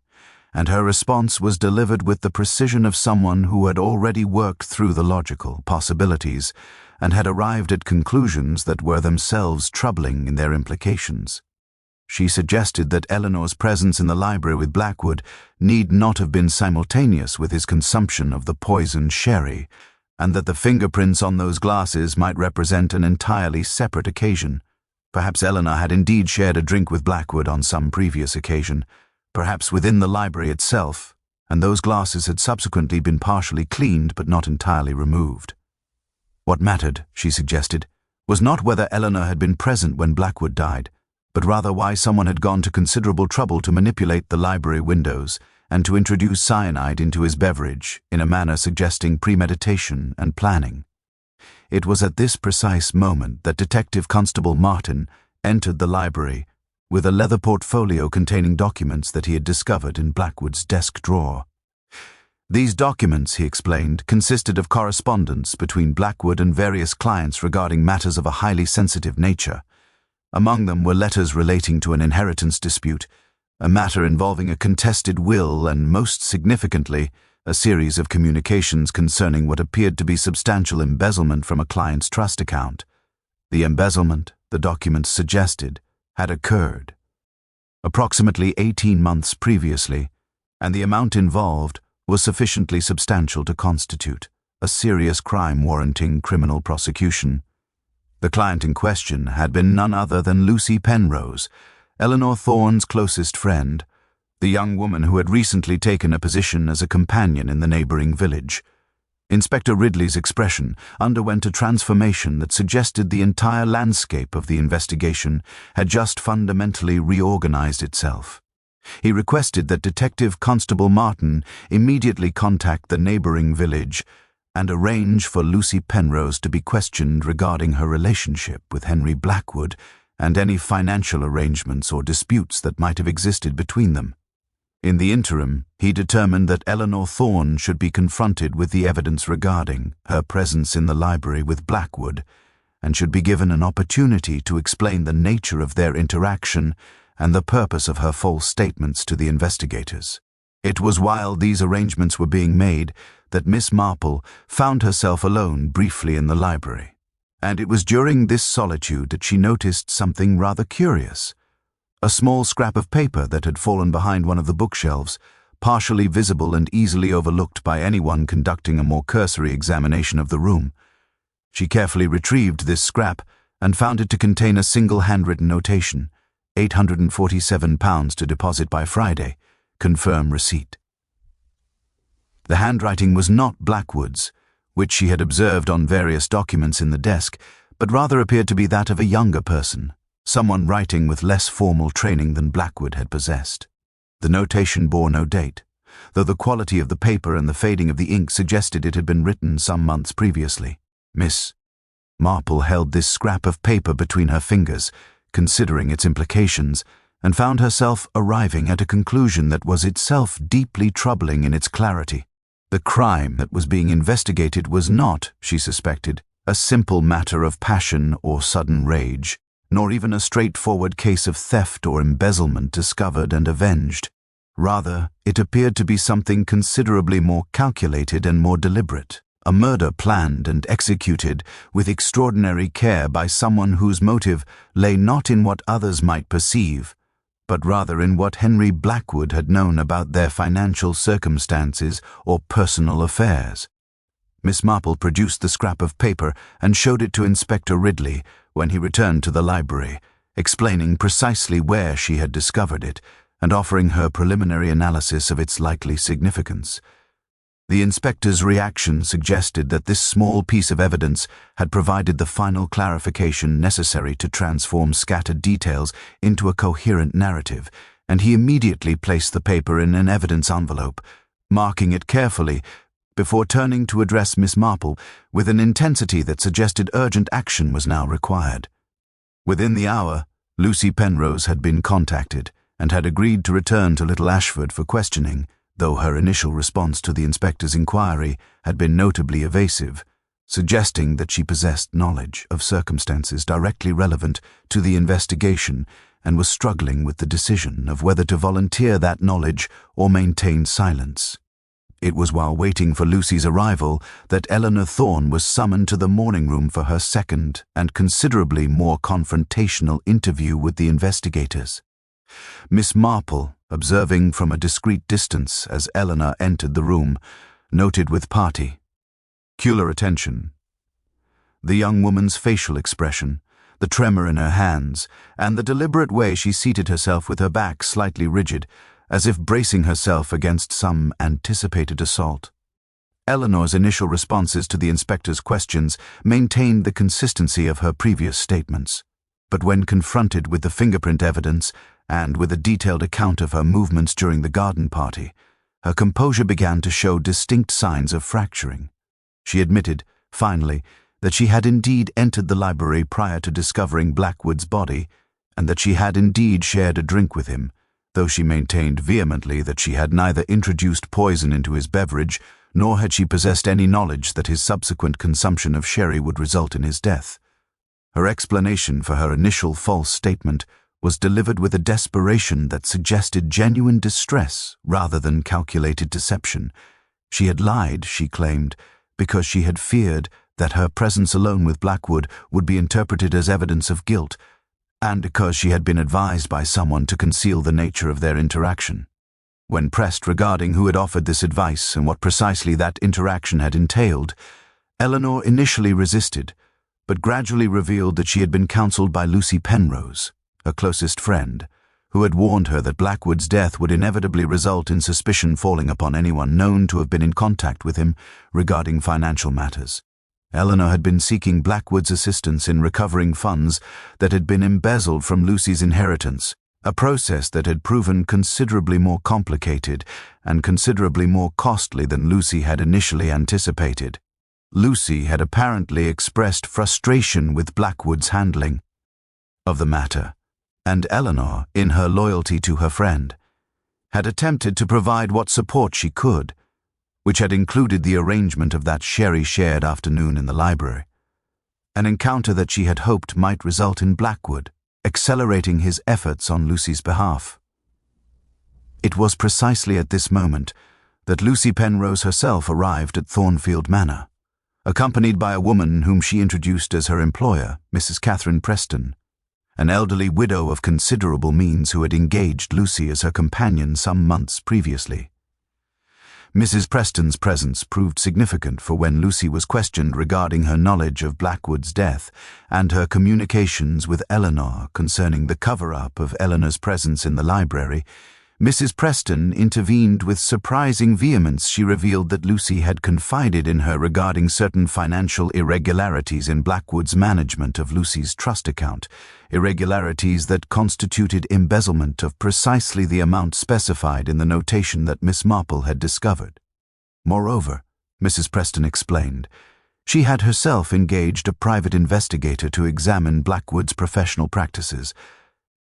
and her response was delivered with the precision of someone who had already worked through the logical possibilities and had arrived at conclusions that were themselves troubling in their implications. She suggested that Eleanor's presence in the library with Blackwood need not have been simultaneous with his consumption of the poisoned sherry, and that the fingerprints on those glasses might represent an entirely separate occasion. Perhaps Eleanor had indeed shared a drink with Blackwood on some previous occasion, perhaps within the library itself, and those glasses had subsequently been partially cleaned but not entirely removed. What mattered, she suggested, was not whether Eleanor had been present when Blackwood died, but rather why someone had gone to considerable trouble to manipulate the library windows and to introduce cyanide into his beverage in a manner suggesting premeditation and planning. It was at this precise moment that Detective Constable Martin entered the library with a leather portfolio containing documents that he had discovered in Blackwood's desk drawer. These documents, he explained, consisted of correspondence between Blackwood and various clients regarding matters of a highly sensitive nature. Among them were letters relating to an inheritance dispute, a matter involving a contested will, and most significantly, a series of communications concerning what appeared to be substantial embezzlement from a client's trust account. The embezzlement, the documents suggested, had occurred approximately 18 months previously, and the amount involved was sufficiently substantial to constitute a serious crime warranting criminal prosecution. The client in question had been none other than Lucy Penrose, Eleanor Thorne's closest friend, the young woman who had recently taken a position as a companion in the neighboring village. Inspector Ridley's expression underwent a transformation that suggested the entire landscape of the investigation had just fundamentally reorganized itself. He requested that Detective Constable Martin immediately contact the neighboring village and arrange for Lucy Penrose to be questioned regarding her relationship with Henry Blackwood and any financial arrangements or disputes that might have existed between them. In the interim, he determined that Eleanor Thorne should be confronted with the evidence regarding her presence in the library with Blackwood and should be given an opportunity to explain the nature of their interaction and the purpose of her false statements to the investigators. It was while these arrangements were being made that Miss Marple found herself alone briefly in the library, and it was during this solitude that she noticed something rather curious. A small scrap of paper that had fallen behind one of the bookshelves, partially visible and easily overlooked by anyone conducting a more cursory examination of the room. She carefully retrieved this scrap and found it to contain a single handwritten notation, £847 to deposit by Friday, confirm receipt. The handwriting was not Blackwood's, which she had observed on various documents in the desk, but rather appeared to be that of a younger person, someone writing with less formal training than Blackwood had possessed. The notation bore no date, though the quality of the paper and the fading of the ink suggested it had been written some months previously. Miss Marple held this scrap of paper between her fingers, considering its implications, and found herself arriving at a conclusion that was itself deeply troubling in its clarity. The crime that was being investigated was not, she suspected, a simple matter of passion or sudden rage, nor even a straightforward case of theft or embezzlement discovered and avenged. Rather, it appeared to be something considerably more calculated and more deliberate, a murder planned and executed with extraordinary care by someone whose motive lay not in what others might perceive, but rather in what Henry Blackwood had known about their financial circumstances or personal affairs. Miss Marple produced the scrap of paper and showed it to Inspector Ridley when he returned to the library, explaining precisely where she had discovered it and offering her preliminary analysis of its likely significance. The inspector's reaction suggested that this small piece of evidence had provided the final clarification necessary to transform scattered details into a coherent narrative, and he immediately placed the paper in an evidence envelope, marking it carefully, before turning to address Miss Marple with an intensity that suggested urgent action was now required. Within the hour, Lucy Penrose had been contacted and had agreed to return to Little Ashford for questioning, though her initial response to the inspector's inquiry had been notably evasive, suggesting that she possessed knowledge of circumstances directly relevant to the investigation and was struggling with the decision of whether to volunteer that knowledge or maintain silence. It was while waiting for Lucy's arrival that Eleanor Thorne was summoned to the morning room for her second and considerably more confrontational interview with the investigators. Miss Marple, observing from a discreet distance as Eleanor entered the room, noted with particular attention the young woman's facial expression, the tremor in her hands, and the deliberate way she seated herself with her back slightly rigid, as if bracing herself against some anticipated assault. Eleanor's initial responses to the inspector's questions maintained the consistency of her previous statements, but when confronted with the fingerprint evidence and with a detailed account of her movements during the garden party, her composure began to show distinct signs of fracturing. She admitted, finally, that she had indeed entered the library prior to discovering Blackwood's body, and that she had indeed shared a drink with him, though she maintained vehemently that she had neither introduced poison into his beverage, nor had she possessed any knowledge that his subsequent consumption of sherry would result in his death. Her explanation for her initial false statement was delivered with a desperation that suggested genuine distress rather than calculated deception. She had lied, she claimed, because she had feared that her presence alone with Blackwood would be interpreted as evidence of guilt, and because she had been advised by someone to conceal the nature of their interaction. When pressed regarding who had offered this advice and what precisely that interaction had entailed, Eleanor initially resisted, but gradually revealed that she had been counseled by Lucy Penrose, her closest friend, who had warned her that Blackwood's death would inevitably result in suspicion falling upon anyone known to have been in contact with him regarding financial matters. Eleanor had been seeking Blackwood's assistance in recovering funds that had been embezzled from Lucy's inheritance, a process that had proven considerably more complicated and considerably more costly than Lucy had initially anticipated. Lucy had apparently expressed frustration with Blackwood's handling of the matter, and Eleanor, in her loyalty to her friend, had attempted to provide what support she could, which had included the arrangement of that sherry-shared afternoon in the library, an encounter that she had hoped might result in Blackwood accelerating his efforts on Lucy's behalf. It was precisely at this moment that Lucy Penrose herself arrived at Thornfield Manor, accompanied by a woman whom she introduced as her employer, Mrs. Catherine Preston, an elderly widow of considerable means who had engaged Lucy as her companion some months previously. Mrs. Preston's presence proved significant, for when Lucy was questioned regarding her knowledge of Blackwood's death and her communications with Eleanor concerning the cover-up of Eleanor's presence in the library, Mrs. Preston intervened with surprising vehemence. She revealed that Lucy had confided in her regarding certain financial irregularities in Blackwood's management of Lucy's trust account, irregularities that constituted embezzlement of precisely the amount specified in the notation that Miss Marple had discovered. Moreover, Mrs. Preston explained, she had herself engaged a private investigator to examine Blackwood's professional practices.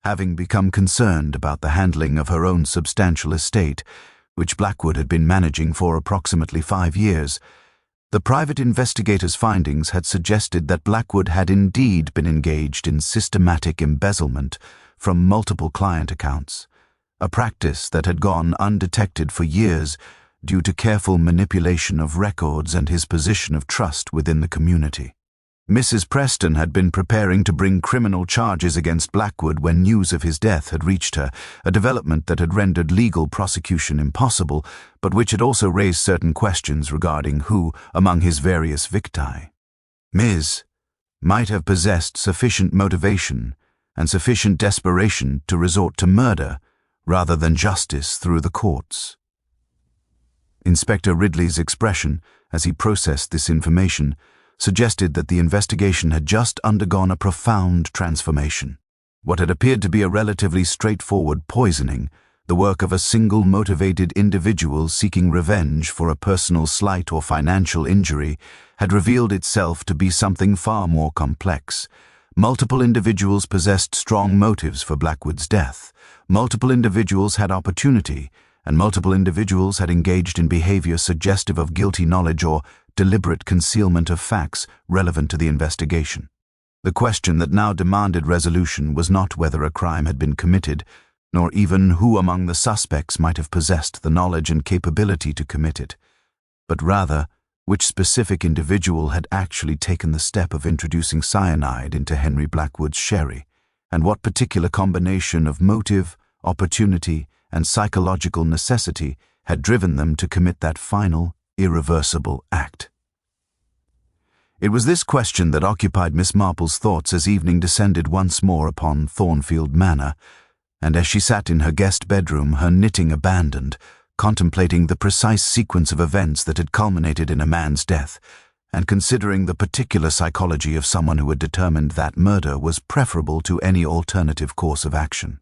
Having become concerned about the handling of her own substantial estate, which Blackwood had been managing for approximately 5 years, the private investigator's findings had suggested that Blackwood had indeed been engaged in systematic embezzlement from multiple client accounts, a practice that had gone undetected for years due to careful manipulation of records and his position of trust within the community. Mrs. Preston had been preparing to bring criminal charges against Blackwood when news of his death had reached her, a development that had rendered legal prosecution impossible, but which had also raised certain questions regarding who, among his various victi, Ms. might have possessed sufficient motivation and sufficient desperation to resort to murder rather than justice through the courts. Inspector Ridley's expression, as he processed this information, suggested that the investigation had just undergone a profound transformation. What had appeared to be a relatively straightforward poisoning, the work of a single motivated individual seeking revenge for a personal slight or financial injury, had revealed itself to be something far more complex. Multiple individuals possessed strong motives for Blackwood's death. Multiple individuals had opportunity, and multiple individuals had engaged in behavior suggestive of guilty knowledge or deliberate concealment of facts relevant to the investigation. The question that now demanded resolution was not whether a crime had been committed, nor even who among the suspects might have possessed the knowledge and capability to commit it, but rather which specific individual had actually taken the step of introducing cyanide into Henry Blackwood's sherry, and what particular combination of motive, opportunity, and psychological necessity had driven them to commit that final, irreversible act. It was this question that occupied Miss Marple's thoughts as evening descended once more upon Thornfield Manor, and as she sat in her guest bedroom, her knitting abandoned, contemplating the precise sequence of events that had culminated in a man's death, and considering the particular psychology of someone who had determined that murder was preferable to any alternative course of action.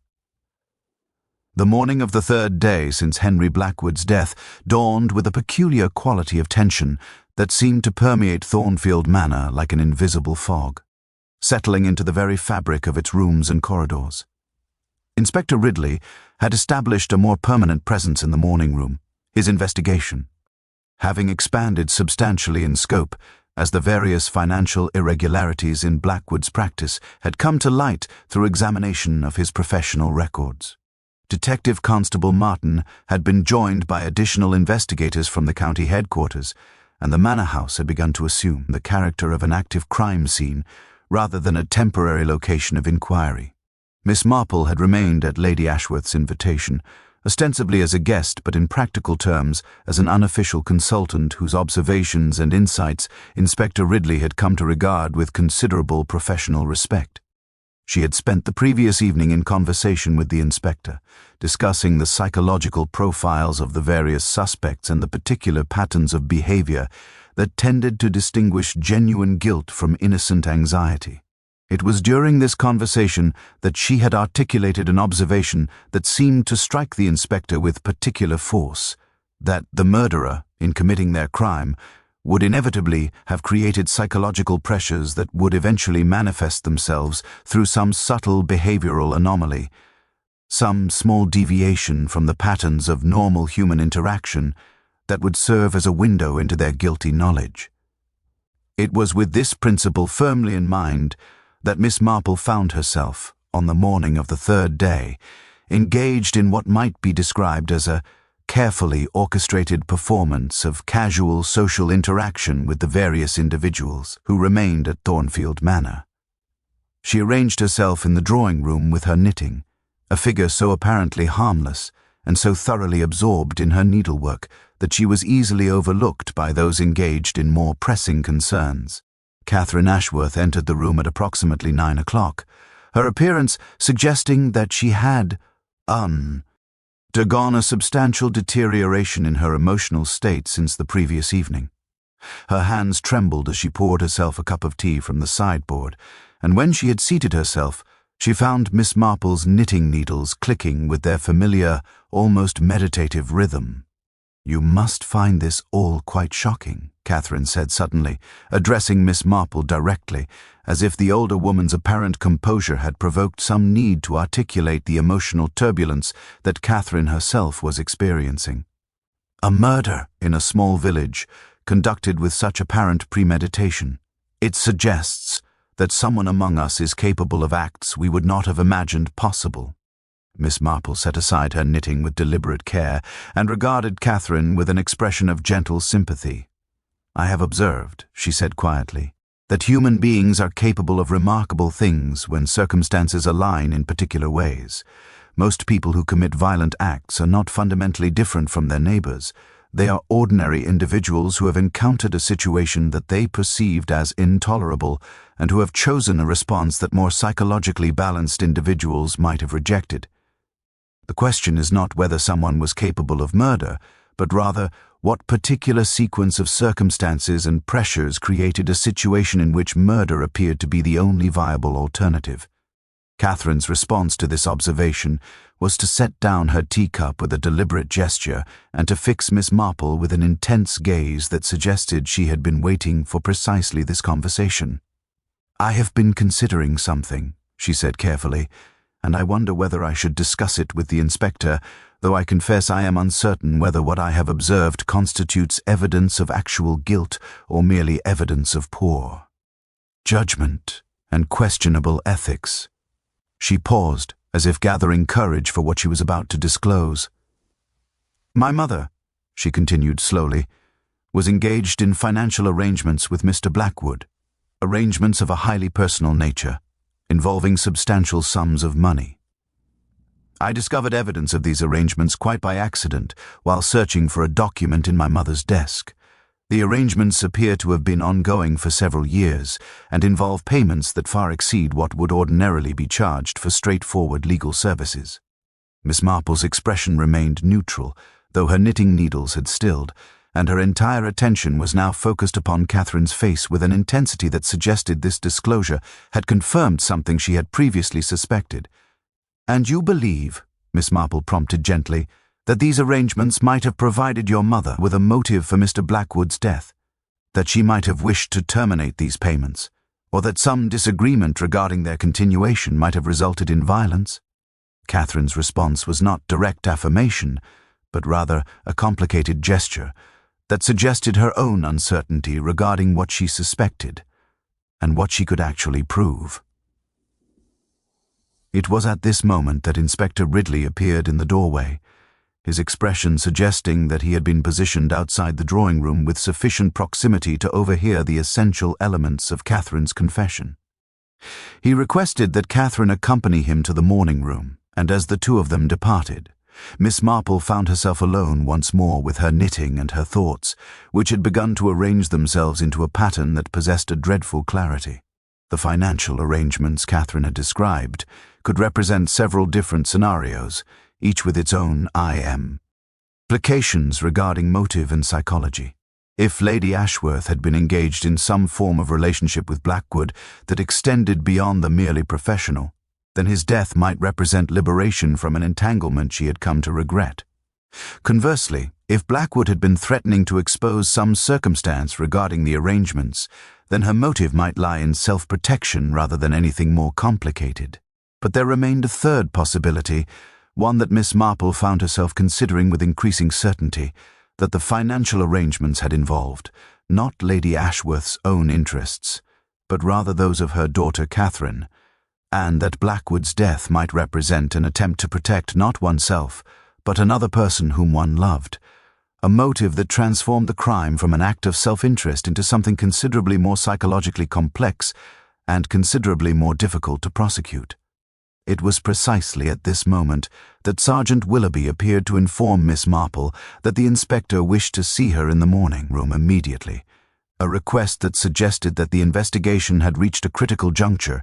The morning of the 3rd day since Henry Blackwood's death dawned with a peculiar quality of tension that seemed to permeate Thornfield Manor like an invisible fog, settling into the very fabric of its rooms and corridors. Inspector Ridley had established a more permanent presence in the morning room, his investigation having expanded substantially in scope as the various financial irregularities in Blackwood's practice had come to light through examination of his professional records. Detective Constable Martin had been joined by additional investigators from the county headquarters, and the manor house had begun to assume the character of an active crime scene rather than a temporary location of inquiry. Miss Marple had remained at Lady Ashworth's invitation, ostensibly as a guest but in practical terms as an unofficial consultant whose observations and insights Inspector Ridley had come to regard with considerable professional respect. She had spent the previous evening in conversation with the inspector, discussing the psychological profiles of the various suspects and the particular patterns of behavior that tended to distinguish genuine guilt from innocent anxiety. It was during this conversation that she had articulated an observation that seemed to strike the inspector with particular force, that the murderer, in committing their crime, would inevitably have created psychological pressures that would eventually manifest themselves through some subtle behavioral anomaly, some small deviation from the patterns of normal human interaction that would serve as a window into their guilty knowledge. It was with this principle firmly in mind that Miss Marple found herself, on the morning of the 3rd day, engaged in what might be described as a carefully orchestrated performance of casual social interaction with the various individuals who remained at Thornfield Manor. She arranged herself in the drawing-room with her knitting, a figure so apparently harmless and so thoroughly absorbed in her needlework that she was easily overlooked by those engaged in more pressing concerns. Catherine Ashworth entered the room at approximately 9 o'clock, her appearance suggesting that she had undergone a substantial deterioration in her emotional state since the previous evening. Her hands trembled as she poured herself a cup of tea from the sideboard, and when she had seated herself, she found Miss Marple's knitting needles clicking with their familiar, almost meditative rhythm. "You must find this all quite shocking," Catherine said suddenly, addressing Miss Marple directly, as if the older woman's apparent composure had provoked some need to articulate the emotional turbulence that Catherine herself was experiencing. "A murder in a small village, conducted with such apparent premeditation. It suggests that someone among us is capable of acts we would not have imagined possible." Miss Marple set aside her knitting with deliberate care and regarded Catherine with an expression of gentle sympathy. "I have observed," she said quietly, "that human beings are capable of remarkable things when circumstances align in particular ways. Most people who commit violent acts are not fundamentally different from their neighbors. They are ordinary individuals who have encountered a situation that they perceived as intolerable and who have chosen a response that more psychologically balanced individuals might have rejected. The question is not whether someone was capable of murder, but rather what particular sequence of circumstances and pressures created a situation in which murder appeared to be the only viable alternative." Catherine's response to this observation was to set down her teacup with a deliberate gesture and to fix Miss Marple with an intense gaze that suggested she had been waiting for precisely this conversation. "I have been considering something," she said carefully, "and I wonder whether I should discuss it with the inspector, though I confess I am uncertain whether what I have observed constitutes evidence of actual guilt or merely evidence of poor judgment and questionable ethics." She paused, as if gathering courage for what she was about to disclose. "My mother," she continued slowly, "was engaged in financial arrangements with Mr. Blackwood, arrangements of a highly personal nature, involving substantial sums of money. I discovered evidence of these arrangements quite by accident while searching for a document in my mother's desk. The arrangements appear to have been ongoing for several years and involve payments that far exceed what would ordinarily be charged for straightforward legal services." Miss Marple's expression remained neutral, though her knitting needles had stilled, and her entire attention was now focused upon Catherine's face with an intensity that suggested this disclosure had confirmed something she had previously suspected. "And you believe," Miss Marple prompted gently, "that these arrangements might have provided your mother with a motive for Mr. Blackwood's death, that she might have wished to terminate these payments, or that some disagreement regarding their continuation might have resulted in violence?" Catherine's response was not direct affirmation, but rather a complicated gesture that suggested her own uncertainty regarding what she suspected and what she could actually prove. It was at this moment that Inspector Ridley appeared in the doorway, his expression suggesting that he had been positioned outside the drawing room with sufficient proximity to overhear the essential elements of Catherine's confession. He requested that Catherine accompany him to the morning room, and as the two of them departed, Miss Marple found herself alone once more with her knitting and her thoughts, which had begun to arrange themselves into a pattern that possessed a dreadful clarity. The financial arrangements Catherine had described could represent several different scenarios, each with its own implications regarding motive and psychology. If Lady Ashworth had been engaged in some form of relationship with Blackwood that extended beyond the merely professional, then his death might represent liberation from an entanglement she had come to regret. Conversely, if Blackwood had been threatening to expose some circumstance regarding the arrangements, then her motive might lie in self-protection rather than anything more complicated. But there remained a third possibility, one that Miss Marple found herself considering with increasing certainty, that the financial arrangements had involved not Lady Ashworth's own interests, but rather those of her daughter Catherine, and that Blackwood's death might represent an attempt to protect not oneself, but another person whom one loved, a motive that transformed the crime from an act of self-interest into something considerably more psychologically complex and considerably more difficult to prosecute. It was precisely at this moment that Sergeant Willoughby appeared to inform Miss Marple that the inspector wished to see her in the morning room immediately, a request that suggested that the investigation had reached a critical juncture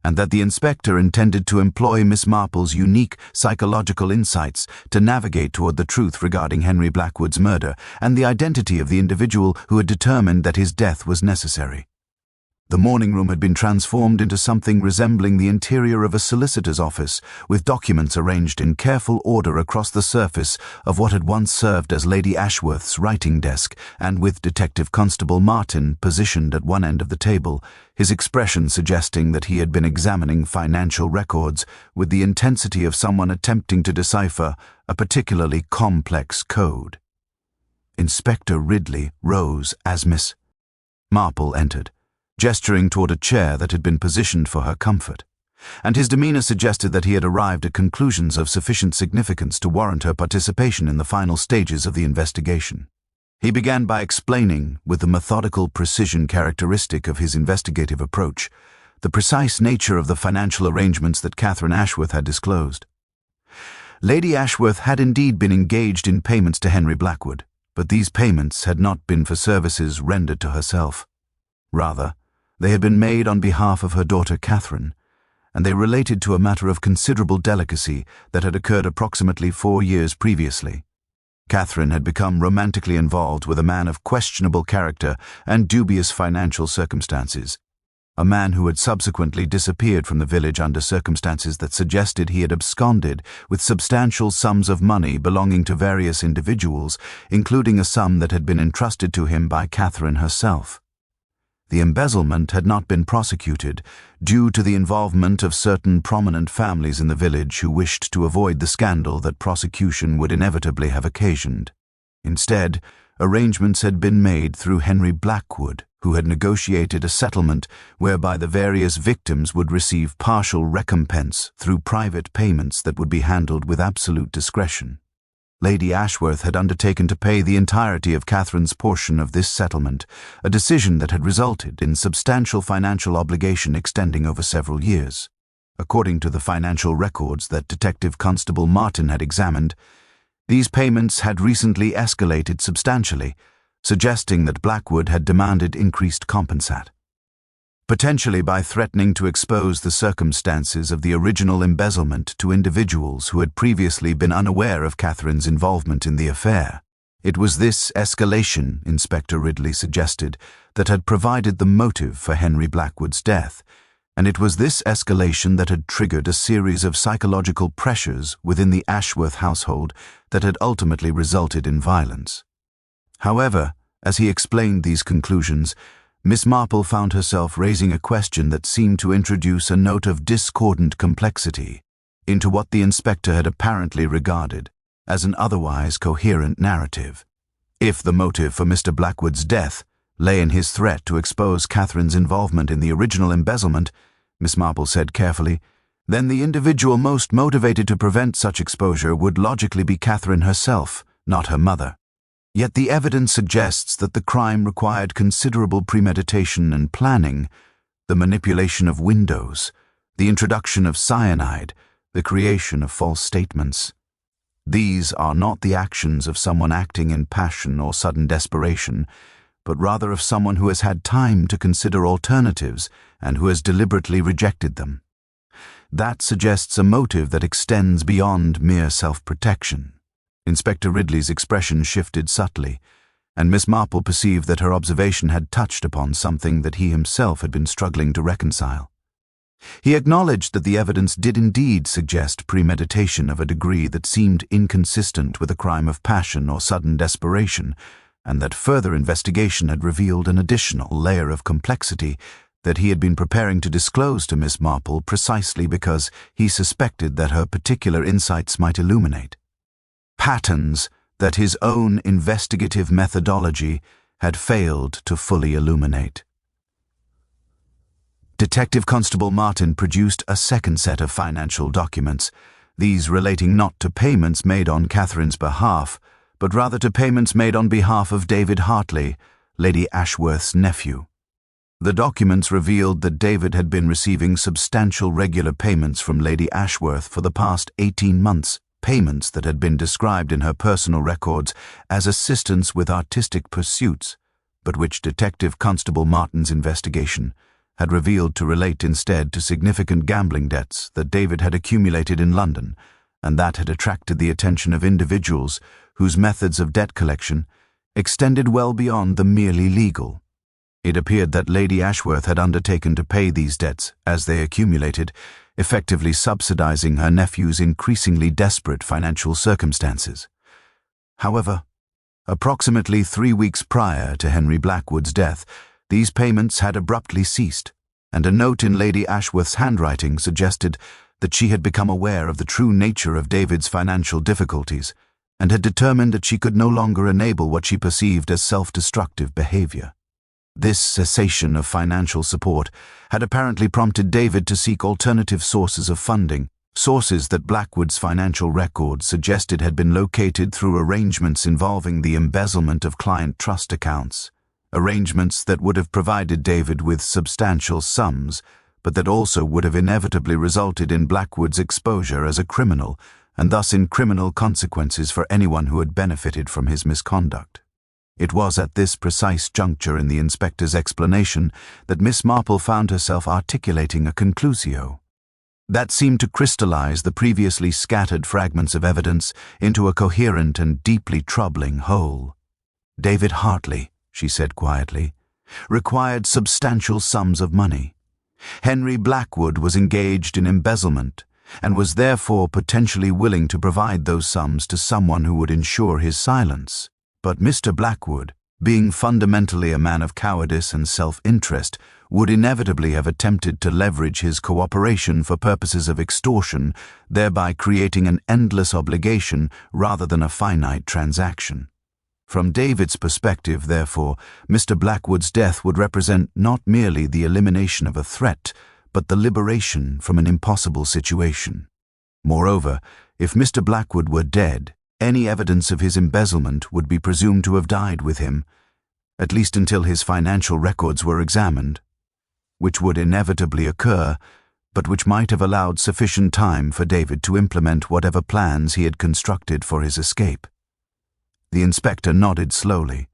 and that the inspector intended to employ Miss Marple's unique psychological insights to navigate toward the truth regarding Henry Blackwood's murder and the identity of the individual who had determined that his death was necessary. The morning room had been transformed into something resembling the interior of a solicitor's office, with documents arranged in careful order across the surface of what had once served as Lady Ashworth's writing desk, and with Detective Constable Martin positioned at one end of the table, his expression suggesting that he had been examining financial records with the intensity of someone attempting to decipher a particularly complex code. Inspector Ridley rose as Miss Marple entered, gesturing toward a chair that had been positioned for her comfort, and his demeanor suggested that he had arrived at conclusions of sufficient significance to warrant her participation in the final stages of the investigation. He began by explaining, with the methodical precision characteristic of his investigative approach, the precise nature of the financial arrangements that Catherine Ashworth had disclosed. Lady Ashworth had indeed been engaged in payments to Henry Blackwood, but these payments had not been for services rendered to herself. Rather, they had been made on behalf of her daughter Catherine, and they related to a matter of considerable delicacy that had occurred approximately 4 years previously. Catherine had become romantically involved with a man of questionable character and dubious financial circumstances, a man who had subsequently disappeared from the village under circumstances that suggested he had absconded with substantial sums of money belonging to various individuals, including a sum that had been entrusted to him by Catherine herself. The embezzlement had not been prosecuted due to the involvement of certain prominent families in the village who wished to avoid the scandal that prosecution would inevitably have occasioned. Instead, arrangements had been made through Henry Blackwood, who had negotiated a settlement whereby the various victims would receive partial recompense through private payments that would be handled with absolute discretion. Lady Ashworth had undertaken to pay the entirety of Catherine's portion of this settlement, a decision that had resulted in substantial financial obligation extending over several years. According to the financial records that Detective Constable Martin had examined, these payments had recently escalated substantially, suggesting that Blackwood had demanded increased compensate, potentially by threatening to expose the circumstances of the original embezzlement to individuals who had previously been unaware of Catherine's involvement in the affair. It was this escalation, Inspector Ridley suggested, that had provided the motive for Henry Blackwood's death, and it was this escalation that had triggered a series of psychological pressures within the Ashworth household that had ultimately resulted in violence. However, as he explained these conclusions, Miss Marple found herself raising a question that seemed to introduce a note of discordant complexity into what the inspector had apparently regarded as an otherwise coherent narrative. If the motive for Mr. Blackwood's death lay in his threat to expose Catherine's involvement in the original embezzlement, Miss Marple said carefully, then the individual most motivated to prevent such exposure would logically be Catherine herself, not her mother. Yet the evidence suggests that the crime required considerable premeditation and planning, the manipulation of windows, the introduction of cyanide, the creation of false statements. These are not the actions of someone acting in passion or sudden desperation, but rather of someone who has had time to consider alternatives and who has deliberately rejected them. That suggests a motive that extends beyond mere self-protection. Inspector Ridley's expression shifted subtly, and Miss Marple perceived that her observation had touched upon something that he himself had been struggling to reconcile. He acknowledged that the evidence did indeed suggest premeditation of a degree that seemed inconsistent with a crime of passion or sudden desperation, and that further investigation had revealed an additional layer of complexity that he had been preparing to disclose to Miss Marple precisely because he suspected that her particular insights might illuminate patterns that his own investigative methodology had failed to fully illuminate. Detective Constable Martin produced a second set of financial documents, these relating not to payments made on Catherine's behalf, but rather to payments made on behalf of David Hartley, Lady Ashworth's nephew. The documents revealed that David had been receiving substantial regular payments from Lady Ashworth for the past 18 months, payments that had been described in her personal records as assistance with artistic pursuits, but which Detective Constable Martin's investigation had revealed to relate instead to significant gambling debts that David had accumulated in London, and that had attracted the attention of individuals whose methods of debt collection extended well beyond the merely legal. It appeared that Lady Ashworth had undertaken to pay these debts as they accumulated, effectively subsidizing her nephew's increasingly desperate financial circumstances. However, approximately 3 weeks prior to Henry Blackwood's death, these payments had abruptly ceased, and a note in Lady Ashworth's handwriting suggested that she had become aware of the true nature of David's financial difficulties and had determined that she could no longer enable what she perceived as self-destructive behavior. This cessation of financial support had apparently prompted David to seek alternative sources of funding, sources that Blackwood's financial records suggested had been located through arrangements involving the embezzlement of client trust accounts, arrangements that would have provided David with substantial sums, but that also would have inevitably resulted in Blackwood's exposure as a criminal, and thus in criminal consequences for anyone who had benefited from his misconduct. It was at this precise juncture in the inspector's explanation that Miss Marple found herself articulating a conclusio that seemed to crystallize the previously scattered fragments of evidence into a coherent and deeply troubling whole. David Hartley, she said quietly, required substantial sums of money. Henry Blackwood was engaged in embezzlement and was therefore potentially willing to provide those sums to someone who would ensure his silence. But Mr. Blackwood, being fundamentally a man of cowardice and self-interest, would inevitably have attempted to leverage his cooperation for purposes of extortion, thereby creating an endless obligation rather than a finite transaction. From David's perspective, therefore, Mr. Blackwood's death would represent not merely the elimination of a threat, but the liberation from an impossible situation. Moreover, if Mr. Blackwood were dead, any evidence of his embezzlement would be presumed to have died with him, at least until his financial records were examined, which would inevitably occur, but which might have allowed sufficient time for David to implement whatever plans he had constructed for his escape. The inspector nodded slowly,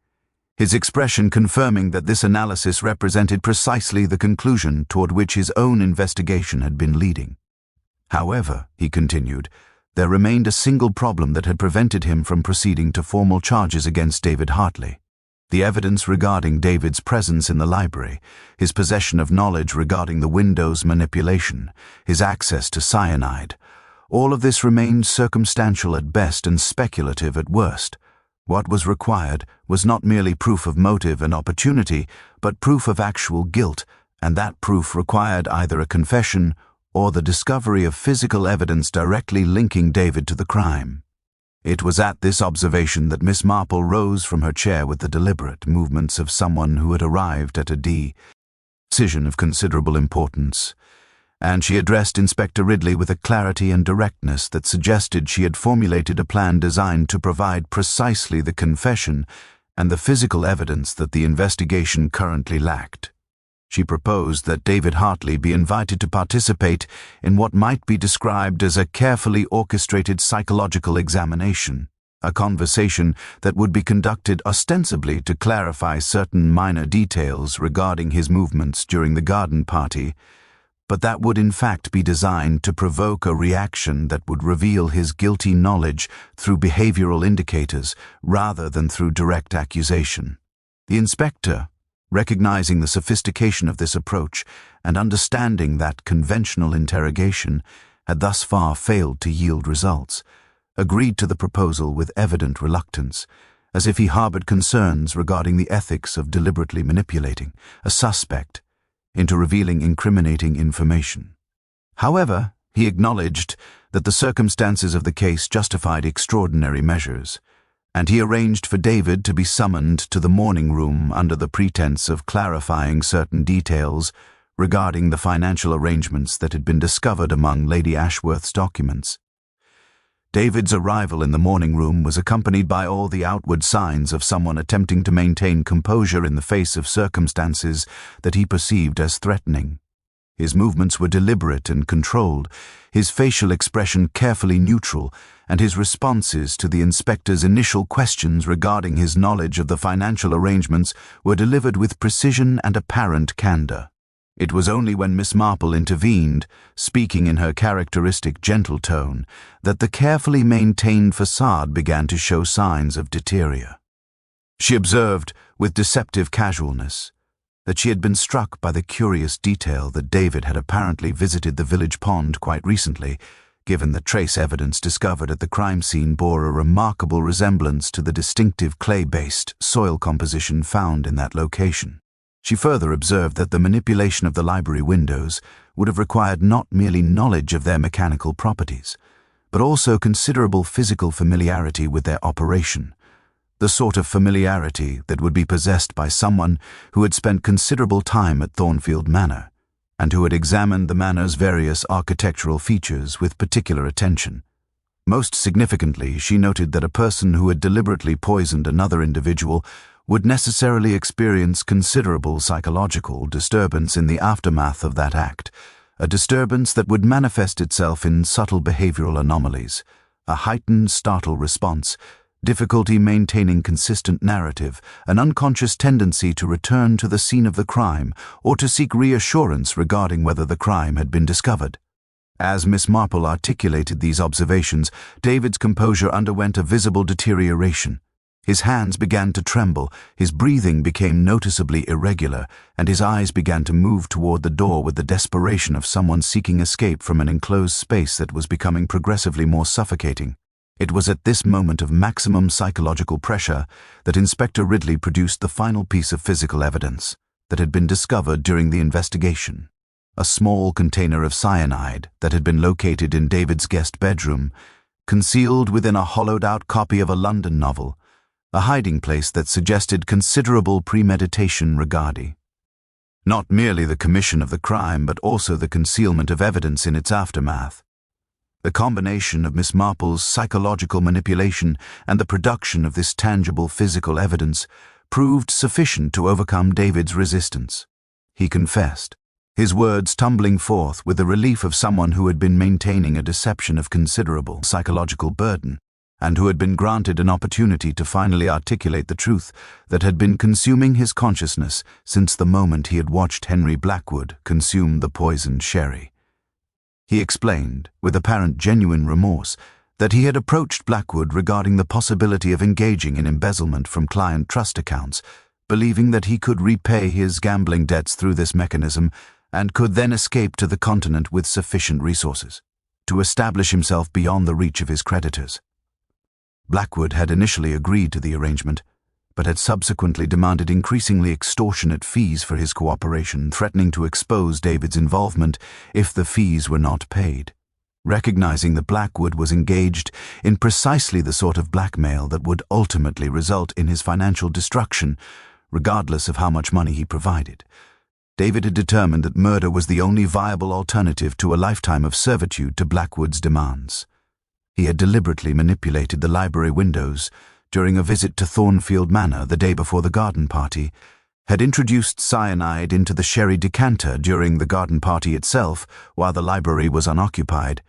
his expression confirming that this analysis represented precisely the conclusion toward which his own investigation had been leading. However, he continued, there remained a single problem that had prevented him from proceeding to formal charges against David Hartley. The evidence regarding David's presence in the library, his possession of knowledge regarding the window's manipulation, his access to cyanide, all of this remained circumstantial at best and speculative at worst. What was required was not merely proof of motive and opportunity, but proof of actual guilt, and that proof required either a confession or the discovery of physical evidence directly linking David to the crime. It was at this observation that Miss Marple rose from her chair with the deliberate movements of someone who had arrived at a decision of considerable importance, and she addressed Inspector Ridley with a clarity and directness that suggested she had formulated a plan designed to provide precisely the confession and the physical evidence that the investigation currently lacked. She proposed that David Hartley be invited to participate in what might be described as a carefully orchestrated psychological examination, a conversation that would be conducted ostensibly to clarify certain minor details regarding his movements during the garden party, but that would in fact be designed to provoke a reaction that would reveal his guilty knowledge through behavioral indicators rather than through direct accusation. The inspector, recognizing the sophistication of this approach and understanding that conventional interrogation had thus far failed to yield results, agreed to the proposal with evident reluctance, as if he harbored concerns regarding the ethics of deliberately manipulating a suspect into revealing incriminating information. However, he acknowledged that the circumstances of the case justified extraordinary measures, and he arranged for David to be summoned to the morning room under the pretense of clarifying certain details regarding the financial arrangements that had been discovered among Lady Ashworth's documents. David's arrival in the morning room was accompanied by all the outward signs of someone attempting to maintain composure in the face of circumstances that he perceived as threatening. His movements were deliberate and controlled, his facial expression carefully neutral, and his responses to the inspector's initial questions regarding his knowledge of the financial arrangements were delivered with precision and apparent candor. It was only when Miss Marple intervened, speaking in her characteristic gentle tone, that the carefully maintained facade began to show signs of deterioration. She observed, with deceptive casualness, that she had been struck by the curious detail that David had apparently visited the village pond quite recently, given that trace evidence discovered at the crime scene bore a remarkable resemblance to the distinctive clay-based soil composition found in that location. She further observed that the manipulation of the library windows would have required not merely knowledge of their mechanical properties, but also considerable physical familiarity with their operation, the sort of familiarity that would be possessed by someone who had spent considerable time at Thornfield Manor, and who had examined the manor's various architectural features with particular attention. Most significantly, she noted that a person who had deliberately poisoned another individual would necessarily experience considerable psychological disturbance in the aftermath of that act, a disturbance that would manifest itself in subtle behavioral anomalies, a heightened startle response, difficulty maintaining consistent narrative, an unconscious tendency to return to the scene of the crime or to seek reassurance regarding whether the crime had been discovered. As Miss Marple articulated these observations, David's composure underwent a visible deterioration. His hands began to tremble, his breathing became noticeably irregular, and his eyes began to move toward the door with the desperation of someone seeking escape from an enclosed space that was becoming progressively more suffocating. It was at this moment of maximum psychological pressure that Inspector Ridley produced the final piece of physical evidence that had been discovered during the investigation. A small container of cyanide that had been located in David's guest bedroom, concealed within a hollowed-out copy of a London novel, a hiding place that suggested considerable premeditation regarding not merely the commission of the crime but also the concealment of evidence in its aftermath. The combination of Miss Marple's psychological manipulation and the production of this tangible physical evidence proved sufficient to overcome David's resistance. He confessed, his words tumbling forth with the relief of someone who had been maintaining a deception of considerable psychological burden, and who had been granted an opportunity to finally articulate the truth that had been consuming his consciousness since the moment he had watched Henry Blackwood consume the poisoned sherry. He explained, with apparent genuine remorse, that he had approached Blackwood regarding the possibility of engaging in embezzlement from client trust accounts, believing that he could repay his gambling debts through this mechanism and could then escape to the continent with sufficient resources to establish himself beyond the reach of his creditors. Blackwood had initially agreed to the arrangement, but had subsequently demanded increasingly extortionate fees for his cooperation, threatening to expose David's involvement if the fees were not paid. Recognizing that Blackwood was engaged in precisely the sort of blackmail that would ultimately result in his financial destruction, regardless of how much money he provided, David had determined that murder was the only viable alternative to a lifetime of servitude to Blackwood's demands. He had deliberately manipulated the library windows during a visit to Thornfield Manor the day before the garden party, had introduced cyanide into the sherry decanter during the garden party itself while the library was unoccupied,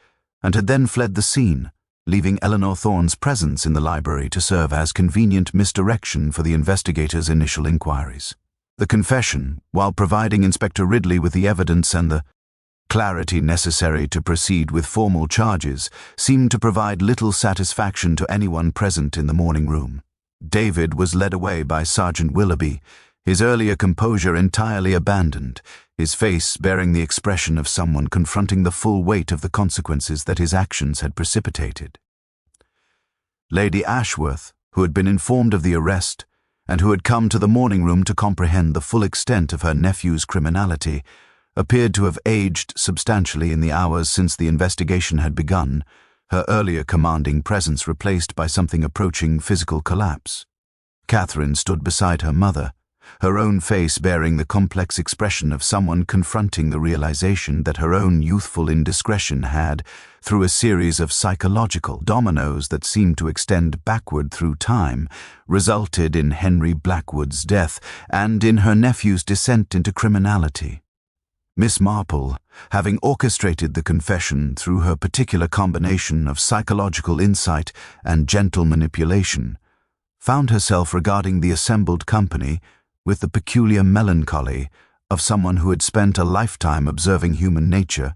and had then fled the scene, leaving Eleanor Thorne's presence in the library to serve as convenient misdirection for the investigators' initial inquiries. The confession, while providing Inspector Ridley with the evidence and the clarity necessary to proceed with formal charges, seemed to provide little satisfaction to anyone present in the morning room. David was led away by Sergeant Willoughby, his earlier composure entirely abandoned, his face bearing the expression of someone confronting the full weight of the consequences that his actions had precipitated. Lady Ashworth, who had been informed of the arrest, and who had come to the morning room to comprehend the full extent of her nephew's criminality, appeared to have aged substantially in the hours since the investigation had begun, her earlier commanding presence replaced by something approaching physical collapse. Catherine stood beside her mother, her own face bearing the complex expression of someone confronting the realization that her own youthful indiscretion had, through a series of psychological dominoes that seemed to extend backward through time, resulted in Henry Blackwood's death and in her nephew's descent into criminality. Miss Marple, having orchestrated the confession through her particular combination of psychological insight and gentle manipulation, found herself regarding the assembled company with the peculiar melancholy of someone who had spent a lifetime observing human nature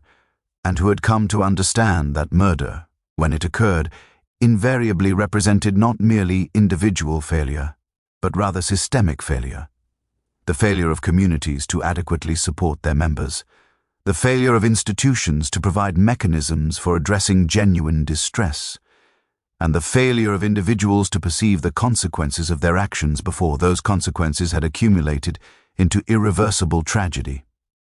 and who had come to understand that murder, when it occurred, invariably represented not merely individual failure, but rather systemic failure. The failure of communities to adequately support their members, the failure of institutions to provide mechanisms for addressing genuine distress, and the failure of individuals to perceive the consequences of their actions before those consequences had accumulated into irreversible tragedy.